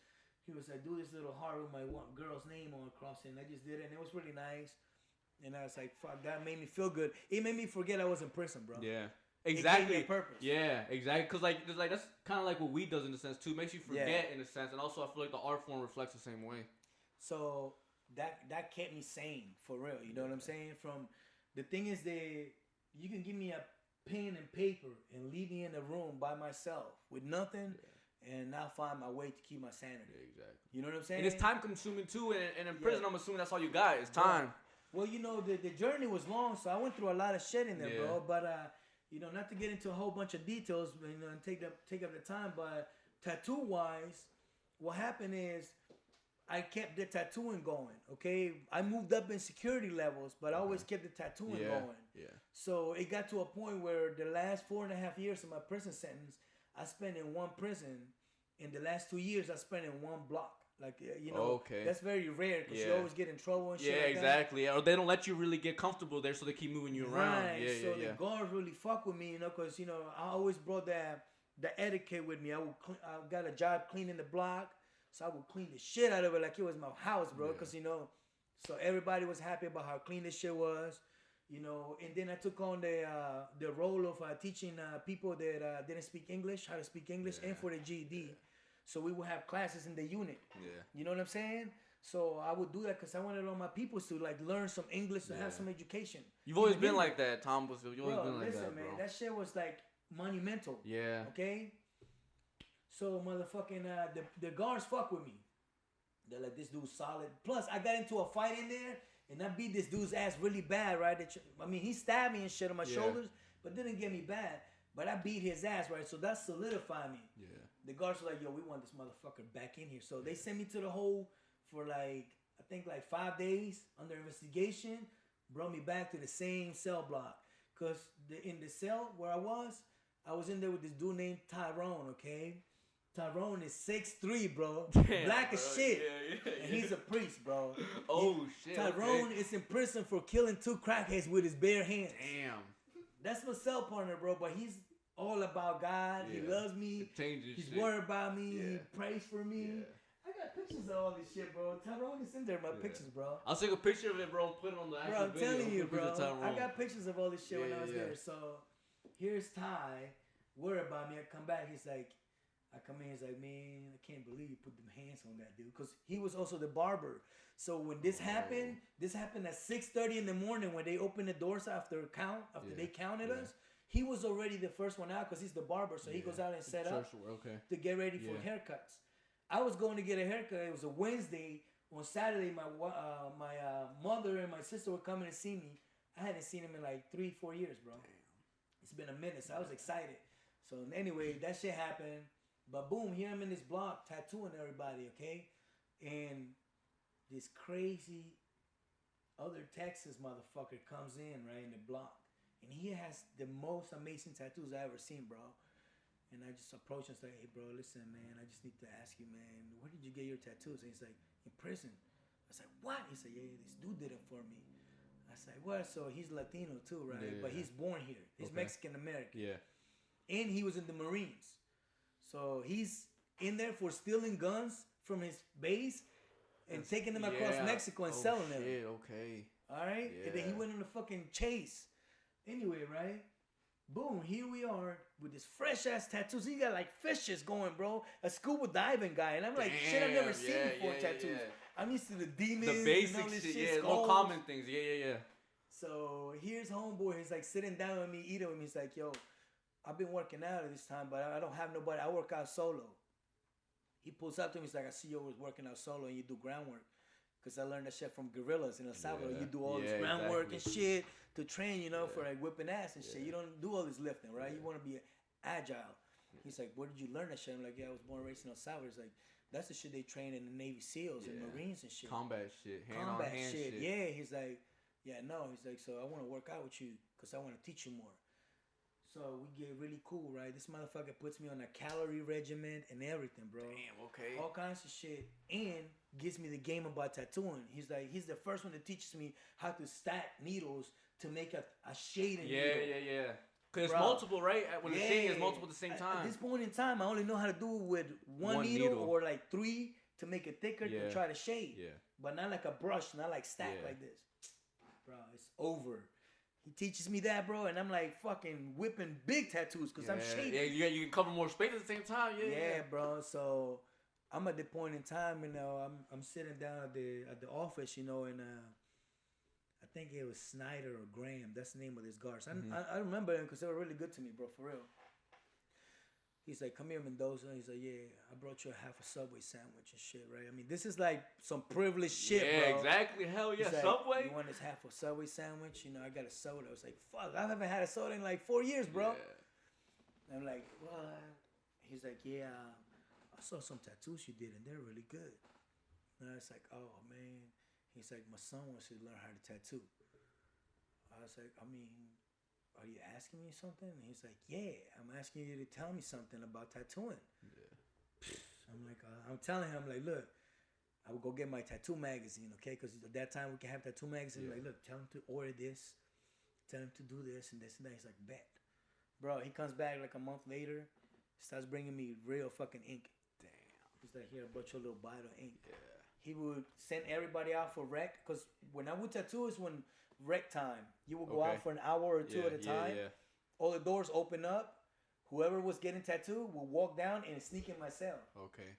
He was like, do this little heart with my one girl's name on across it. And I just did it, and it was really nice. And I was like, fuck, that made me feel good. It made me forget I was in prison, bro. Yeah. Exactly. It gave me a purpose. Yeah, exactly. Because, like that's kind of like what weed does in a sense, too. It makes you forget in a sense. And also, I feel like the art form reflects the same way. So, that kept me sane, for real. You know what I'm saying? The thing is that you can give me a pen and paper and leave me in a room by myself with nothing. Yeah. And now find my way to keep my sanity. Yeah, exactly. You know what I'm saying? And it's time consuming too. And in prison, I'm assuming that's all you got. It's time. Well, you know, the journey was long, so I went through a lot of shit in there, bro. But you know, not to get into a whole bunch of details, you know, and take up the time. But tattoo wise, what happened is I kept the tattooing going. Okay, I moved up in security levels, but I always kept the tattooing going. Yeah. So it got to a point where the last 4.5 years of my prison sentence, I spent in one prison. In the last 2 years, I spent in one block. Like, you know, that's very rare because you always get in trouble and shit. Yeah, like exactly. Or they don't let you really get comfortable there, so they keep moving you around. Right. Yeah, so the guards really fuck with me, you know, because, you know, I always brought the etiquette with me. I got a job cleaning the block, so I would clean the shit out of it like it was my house, bro. Because, you know, so everybody was happy about how clean this shit was. You know, and then I took on the role of teaching people that didn't speak English how to speak English and for the GED. Yeah. So we would have classes in the unit. Yeah. You know what I'm saying? So I would do that because I wanted all my people to like learn some English to have some education. You've always been like that, Tom. You've always been like that, bro. Man, that shit was like monumental. Yeah. Okay. So motherfucking the guards fuck with me. They're like, this dude's solid. Plus, I got into a fight in there. And I beat this dude's ass really bad, right? I mean, he stabbed me and shit on my shoulders, but didn't get me bad. But I beat his ass, right? So that solidified me. Yeah. The guards were like, yo, we want this motherfucker back in here. So they sent me to the hole for like, I think like 5 days under investigation. Brought me back to the same cell block. Because in the cell where I was in there with this dude named Tyrone, okay? Tyrone is 6'3", bro. Damn, black as shit. Yeah. And he's a priest, bro. Shit. Tyrone is in prison for killing 2 crackheads with his bare hands. Damn. That's my cell partner, bro. But he's all about God. Yeah. He loves me. He's worried about me. He prays for me. Yeah. I got pictures of all this shit, bro. Tyrone is in there, my pictures, bro. I'll take a picture of it, bro. Put it on the actual video. Bro, I'm telling you, bro. I got pictures of all this shit when I was there. So here's Ty, worried about me. I come back. He's like, I come in, he's like, man, I can't believe you put them hands on that dude. Because he was also the barber. So when this happened at 6:30 in the morning when they opened the doors after they counted us. He was already the first one out because he's the barber. So he goes out and set up to get ready for haircuts. I was going to get a haircut. It was a Wednesday on Saturday, my mother and my sister were coming to see me. I hadn't seen him in like 3-4 years, bro. Damn. It's been a minute, so I was excited. So anyway, that shit happened. But boom, here I'm in this block tattooing everybody, okay? And this crazy other Texas motherfucker comes in, right, in the block. And he has the most amazing tattoos I ever seen, bro. And I just approached him and like, hey, bro, listen, man, I just need to ask you, man, where did you get your tattoos? And he's like, in prison. I was like, what? He said, yeah, this dude did it for me. I said, what? So he's Latino too, right? Yeah, but he's born here. He's Mexican-American. Yeah. And he was in the Marines. So he's in there for stealing guns from his base and taking them across Mexico and selling them. Okay. All right? Yeah. And then he went on a fucking chase. Anyway, right? Boom, here we are with this fresh ass tattoos. He got like fishes going, bro. A scuba diving guy. And I'm like, shit I've never seen before tattoos. Yeah. I'm used to the demons. The basic and all this shit. Yeah, more common things. Yeah. So here's homeboy. He's like sitting down with me, eating with me. He's like, yo, I've been working out at this time, but I don't have nobody. I work out solo. He pulls up to me. He's like, I see you always working out solo and you do groundwork. Because I learned that shit from gorillas in El Salvador. You do all this groundwork and shit to train, you know, for like whipping ass and shit. You don't do all this lifting, right? You want to be agile. He's like, where did you learn that shit? I'm like, yeah, I was born and raised in El Salvador. He's like, that's the shit they train in the Navy SEALs and Marines and shit. Combat shit. Hand-on-hand shit. Yeah, he's like, yeah, no. He's like, so I want to work out with you because I want to teach you more. So we get really cool, right? This motherfucker puts me on a calorie regimen and everything, bro. Damn, okay. All kinds of shit. And gives me the game about tattooing. He's like, he's the first one that teaches me how to stack needles to make a shading needle. Yeah. Because it's multiple, right? When the shading is multiple at the same time. At this point in time, I only know how to do it with one needle or like 3 to make it thicker to try to shade. Yeah. But not like a brush, not like stack like this. Bro, it's over. He teaches me that, bro, and I'm like fucking whipping big tattoos because I'm shading. Yeah, you can cover more space at the same time. Yeah, bro. So I'm at the point in time, you know, I'm sitting down at the office, you know, and I think it was Snyder or Graham. That's the name of this guards. I remember them because they were really good to me, bro, for real. He's like, come here, Mendoza. He's like, yeah, I brought you half a Subway sandwich and shit, right? I mean, this is like some privileged shit, bro. Yeah, exactly. Hell yeah, like, Subway. You want this half a Subway sandwich? You know, I got a soda. I was like, fuck, I haven't had a soda in like 4 years, bro. Yeah. I'm like, what? He's like, yeah, I saw some tattoos you did, and they're really good. And I was like, oh, man. He's like, my son wants to learn how to tattoo. I was like, I mean, are you asking me something? And he's like, yeah, I'm asking you to tell me something about tattooing. Yeah. I'm like, I'm telling him, like, look, I will go get my tattoo magazine, okay? Because at that time we can have tattoo magazine. Like, look, tell him to order this. Tell him to do this and this and that. He's like, bet. Bro, he comes back like a month later. Starts bringing me real fucking ink. Damn. He's like, here, I brought you a little bottle of ink. Yeah. He would send everybody out for rec. Because when I would tattoo is when rec time. You would go out for an hour or two at a time. Yeah. All the doors open up. Whoever was getting tattooed would walk down and sneak in my cell. Okay.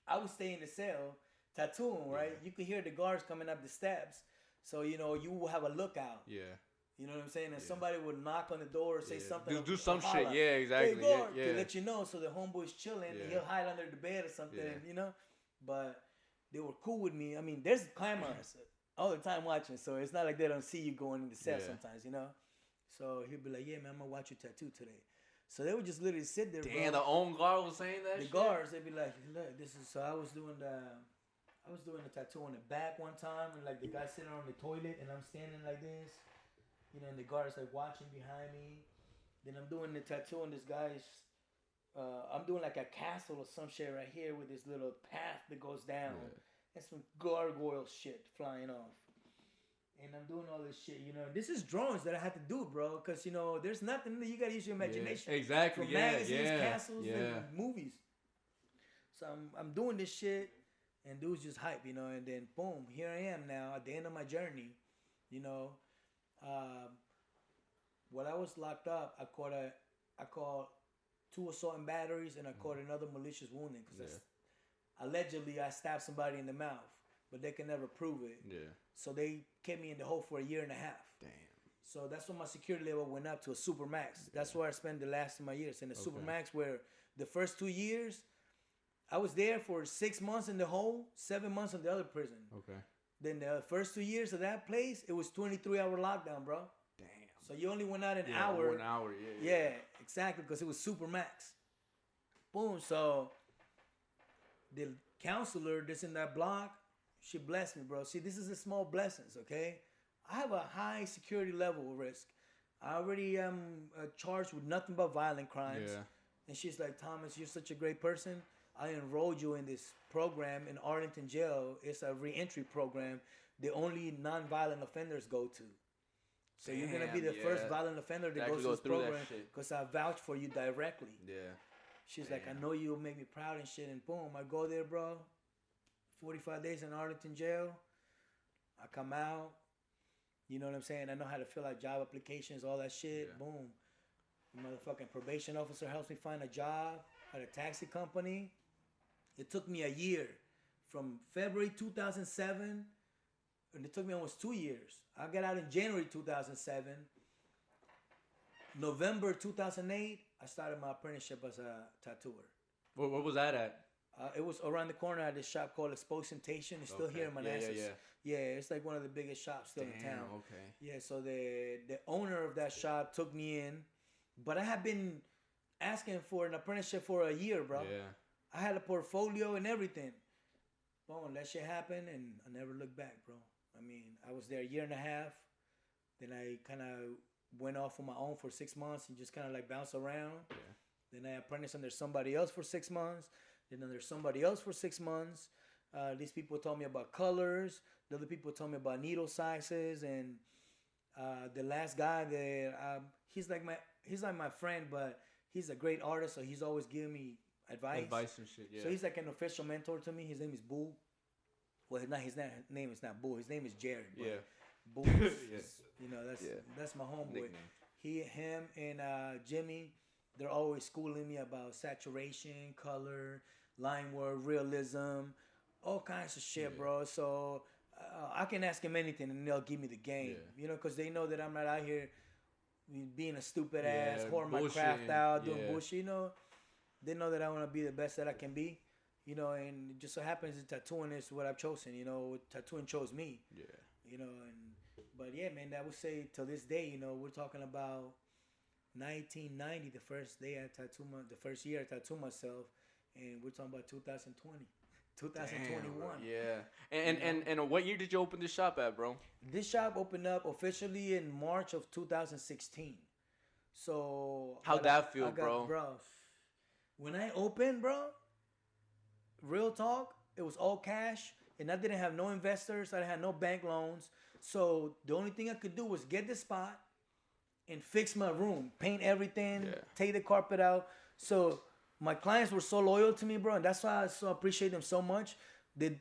I would stay in the cell tattooing, right? You could hear the guards coming up the steps. So, you know, you will have a lookout. Yeah. You know what I'm saying? And somebody would knock on the door or say something. Do some shit. Yeah, exactly. Hey, guard, to let you know. So the homeboy's chilling. And he'll hide under the bed or something, you know? But they were cool with me. I mean, there's cameras all the time watching. So it's not like they don't see you going in the cell sometimes, you know? So he'll be like, yeah, man, I'm going to watch your tattoo today. So they would just literally sit there, Damn, the own guard was saying that shit? The guards, they'd be like, look, this is... So I was doing the tattoo on the back one time. And, like, the guy sitting on the toilet. And I'm standing like this. You know, and the guard's, like, watching behind me. Then I'm doing the tattoo on this guy's... I'm doing, like, a castle or some shit right here with this little path that goes down. And some gargoyle shit flying off. And I'm doing all this shit, you know. This is drawings that I had to do, bro. Because, you know, there's nothing that you got to use your imagination. Exactly, from magazines, castles, and movies. So I'm doing this shit. And dude's just hype, you know. And then, boom, here I am now at the end of my journey. You know. When I was locked up, I caught 2 assault and batteries. And I caught another malicious wounding. Because allegedly I stabbed somebody in the mouth. But they can never prove it. Yeah. So they kept me in the hole for 1.5 years. Damn. So that's when my security level went up to a super max. That's where I spent the last of my years in the super max. Where the first 2 years, I was there for 6 months in the hole, 7 months in the other prison. Okay. Then the first 2 years of that place, it was 23-hour lockdown, bro. Damn. So you only went out an hour. 1 hour, Yeah, exactly, because it was super max. Boom. So the counselor that's in that block, she blessed me, bro. See, this is the small blessings, okay? I have a high security level risk. I already am charged with nothing but violent crimes. Yeah. And she's like, Thomas, you're such a great person. I enrolled you in this program in Arlington Jail. It's a re-entry program. The only non-violent offenders go to. So you're going to be the first violent offender that goes to this program because I vouched for you directly. Yeah. She's like, I know you'll make me proud and shit. And boom, I go there, bro. 45 days in Arlington Jail. I come out. You know what I'm saying? I know how to fill out job applications, all that shit. Yeah. Boom. The motherfucking probation officer helps me find a job at a taxi company. It took me a year. From February 2007, and it took me almost 2 years. I got out in January 2007. November 2008, I started my apprenticeship as a tattooer. Where was that at? It was around the corner at this shop called Exposition. It's still here in Manassas. Yeah, it's like one of the biggest shops still in town. Okay. Yeah, so the owner of that shop took me in, but I had been asking for an apprenticeship for a year, bro. Yeah. I had a portfolio and everything. Boom, that shit happened, and I never looked back, bro. I mean, I was there a year and a half. Then I kind of went off on my own for 6 months and just kind of like bounced around. Yeah. Then I apprenticed under somebody else for 6 months. Then under somebody else for 6 months. These people told me about colors. The other people told me about needle sizes. And the last guy that he's like my friend, but he's a great artist, so he's always giving me advice and shit. Yeah. So he's like an official mentor to me. His name is Boo. Well, his name is not Boo. His name is Jared. Yeah. Boo. You know, that's my homeboy. Nickname. Him and Jimmy, they're always schooling me about saturation, color, line work, realism, all kinds of shit, bro. So I can ask them anything and they'll give me the game, you know, because they know that I'm not out here being a stupid ass, whoring my craft out, doing bullshit, you know. They know that I want to be the best that I can be, you know, and it just so happens that tattooing is what I've chosen, you know. Tattooing chose me, you know, but yeah, man, I would say till this day, you know, we're talking about 1990, the first day I tattooed the first year I tattooed myself, and we're talking about 2020, 2021. Damn, yeah. And what year did you open this shop at, bro? This shop opened up officially in March of 2016. So how'd that feel, bro? When I opened, bro, real talk, it was all cash, and I didn't have no investors. I had no bank loans. So the only thing I could do was get the spot and fix my room, paint everything, take the carpet out. So my clients were so loyal to me, bro, and that's why I so appreciate them so much. That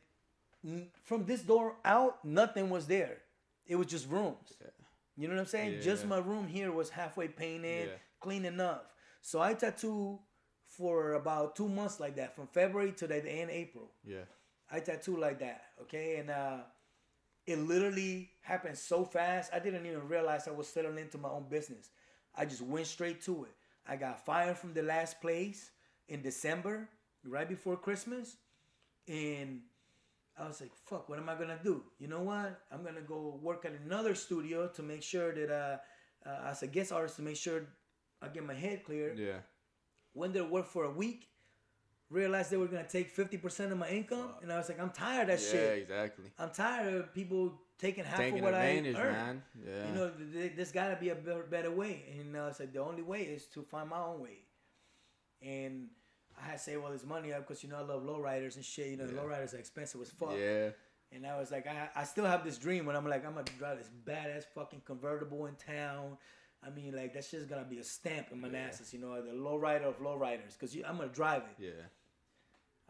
from this door out, nothing was there. It was just rooms. Yeah. You know what I'm saying? Just my room here was halfway painted, clean enough. So I tattooed for about 2 months like that, from February to the end of April. Yeah. I tattooed like that, okay? And it literally happened so fast, I didn't even realize I was settling into my own business. I just went straight to it. I got fired from the last place in December, right before Christmas. And I was like, fuck, what am I going to do? You know what? I'm going to go work at another studio to make sure that, as a guest artist, to make sure I get my head cleared. Yeah. Went there, worked for a week. Realized they were going to take 50% of my income. And I was like, I'm tired of that shit. Yeah, exactly. I'm tired of people taking half of what I earn. Man. Yeah. You know, there's got to be a better way. And I was like, the only way is to find my own way. And I had to save all this money up because, you know, I love lowriders and shit. You know, lowriders are expensive as fuck. Yeah. And I was like, I still have this dream when I'm like, I'm going to drive this badass fucking convertible in town. I mean, like, that's just going to be a stamp in Manassas, you know, the lowrider of lowriders. Because I'm going to drive it. Yeah.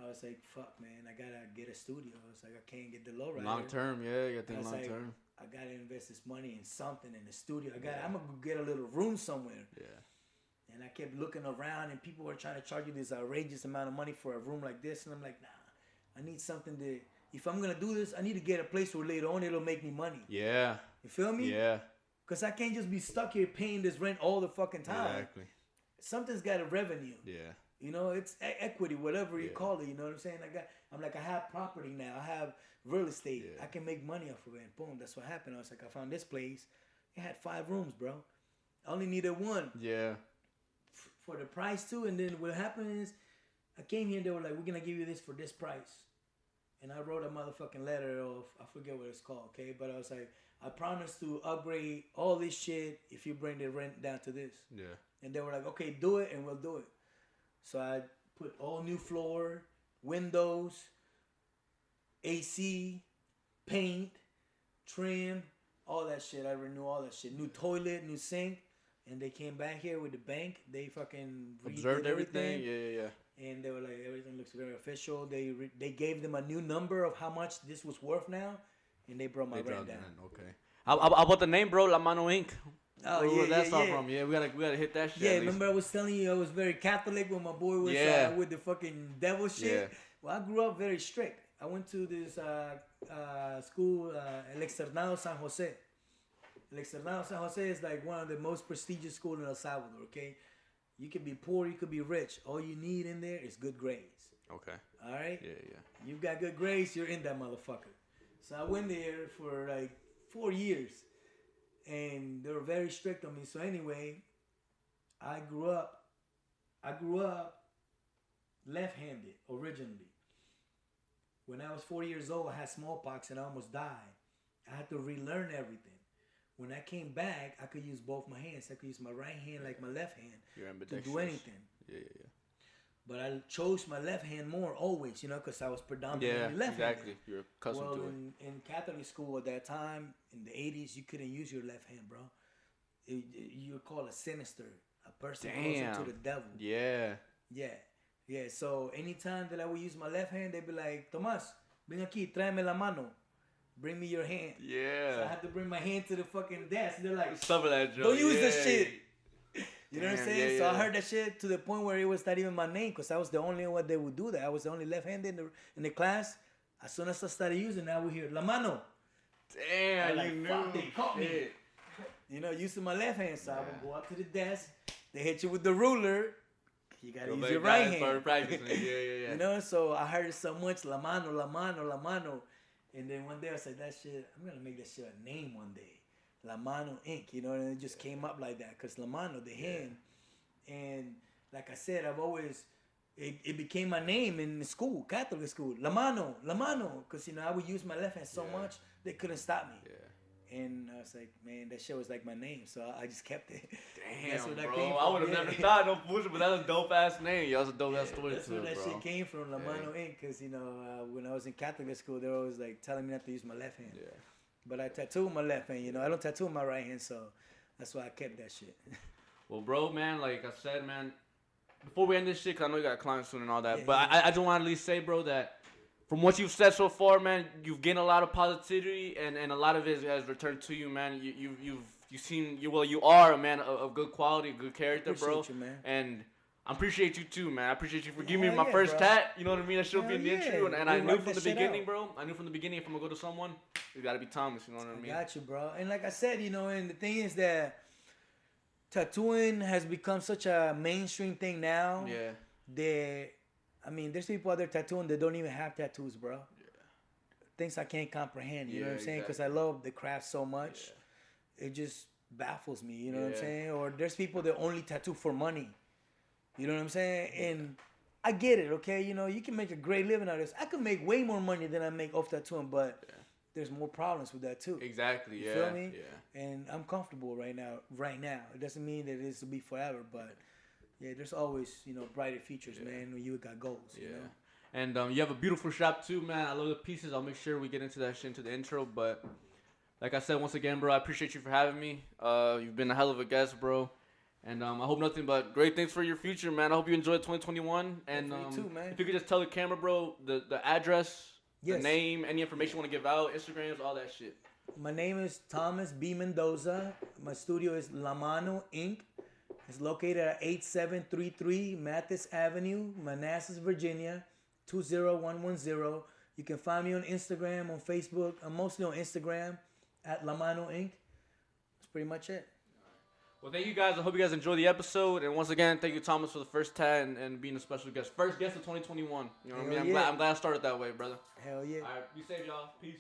I was like, fuck, man, I got to get a studio. I was like, I can't get the lowrider. Long term, yeah, you got to think long term. I got to invest this money in something in the studio. I'm going to get a little room somewhere. Yeah. And I kept looking around, and people were trying to charge you this outrageous amount of money for a room like this. And I'm like, nah, I need something to, if I'm going to do this, I need to get a place where later on it'll make me money. Yeah. You feel me? Yeah. Because I can't just be stuck here paying this rent all the fucking time. Exactly. Something's got a revenue. Yeah. You know, it's equity, whatever you call it. You know what I'm saying? I have property now. I have real estate. Yeah. I can make money off of it. And boom, that's what happened. I was like, I found this place. It had 5 rooms, bro. I only needed 1. Yeah. For the price too. And then what happened is, I came here and they were like, we're gonna give you this for this price. And I wrote a motherfucking letter of, I forget what it's called, okay? But I was like, I promise to upgrade all this shit if you bring the rent down to this. Yeah. And they were like, okay, do it, and we'll do it. So I put all new floor, windows, AC, paint, trim, all that shit. I renew all that shit. New toilet, new sink. And they came back here with the bank. They fucking Observed everything. Yeah. And they were like, everything looks very official. They gave them a new number of how much this was worth now, and they brought my rent down. Okay. How about the name, bro? La Mano Inc. Oh, Where yeah, that's all from? Yeah, we gotta hit that shit. Yeah, remember I was telling you I was very Catholic when my boy was with the fucking devil shit? Yeah. Well, I grew up very strict. I went to this school, El Externado San Jose. El Externado San Jose is like one of the most prestigious schools in El Salvador, okay? You could be poor, you could be rich. All you need in there is good grades. Okay. All right? Yeah. You've got good grades, you're in that motherfucker. So I went there for like 4 years. And they were very strict on me. So anyway, I grew up left-handed originally. When I was 4 years old, I had smallpox and I almost died. I had to relearn everything. When I came back, I could use both my hands. I could use my right hand like my left hand to do anything. Yeah. But I chose my left hand more always, you know, because I was predominantly left-handed. Exactly. You're accustomed to it. In Catholic school at that time, in the 80s, you couldn't use your left hand, bro. You're called a sinister, a person closer to the devil. Yeah. So anytime that I would use my left hand, they'd be like, Tomás, ven aquí, tráeme la mano. Bring me your hand. Yeah. So I had to bring my hand to the fucking desk. They're like, stuff of that joke. Don't use this shit. You know what I'm saying? Yeah, so I heard that shit to the point where it was not even my name, because I was the only one that would do that. I was the only left-handed in the class. As soon as I started using that, I would hear La Mano. Damn, like, you fuck, knew. they caught me. You know, using my left hand. So I would go up to the desk. They hit you with the ruler. You gotta use your right hand. Yeah. You know, so I heard it so much, La Mano, La Mano, La Mano. And then one day I said, that shit, I'm gonna make that shit a name one day. La Mano Inc., you know, and it just came up like that. Because La Mano, the hand. And like I said, I've always, it became my name in school, Catholic school. La Mano. Because, you know, I would use my left hand so much, they couldn't stop me. Yeah. And I was like, man, that shit was like my name. So I just kept it. Damn, That's where that bro. came I would have from. never thought, no bullshit, but that's a dope-ass name. That's a dope-ass story, That's where that shit came from, La Mano Inc. Because, you know, when I was in Catholic school, they were always like telling me not to use my left hand. Yeah. But I tattoo with my left hand, you know. I don't tattoo with my right hand, so that's why I kept that shit. Well, bro, man, like I said, man, before we end this shit, 'cause I know you got clients soon and all that, Yeah, but I just want to at least say, bro, that from what you've said so far, man, you've gained a lot of positivity, and a lot of it has returned to you, man. You are a man of good quality, good character, bro. You, man. And I appreciate you too, man. I appreciate you for giving me Hell my yeah, first bro. tat. You know what I mean? That should be in the Hell intro, yeah. and I We knew rock from the that shit beginning, out. bro. I knew from the beginning if I'm gonna go to someone, it gotta be Thomas. You know what I mean? I got you, bro. And like I said, you know, and the thing is that tattooing has become such a mainstream thing now. Yeah. That, I mean, there's people out there tattooing that don't even have tattoos, bro. Yeah. Things I can't comprehend. You know what I'm saying? Because I love the craft so much. Yeah. It just baffles me. You know what I'm saying? Or there's people that only tattoo for money. You know what I'm saying? And I get it, okay? You know, you can make a great living out of this. I could make way more money than I make off tattooing, but there's more problems with that too. Exactly, you feel me? Yeah. And I'm comfortable right now. It doesn't mean that this will be forever, but yeah, there's always, you know, brighter futures, man, when you got goals, you know? And you have a beautiful shop too, man. I love the pieces. I'll make sure we get into that shit into the intro, but like I said, once again, bro, I appreciate you for having me. You've been a hell of a guest, bro. And I hope nothing but great things for your future, man. I hope you enjoy 2021. And too, man. if you could just tell the camera, bro, the address, the Yes. name, any information you want to give out, Instagrams, all that shit. My name is Thomas B. Mendoza. My studio is La Mano Inc. It's located at 8733 Mathis Avenue, Manassas, Virginia, 20110. You can find me on Instagram, on Facebook. I'm mostly on Instagram at La Mano Inc. That's pretty much it. Well, thank you guys. I hope you guys enjoy the episode. And once again, thank you, Thomas, for the first tat and being a special guest. First guest of 2021. You know what I mean? I'm glad I started that way, brother. Hell yeah. All right, be safe, y'all. Peace.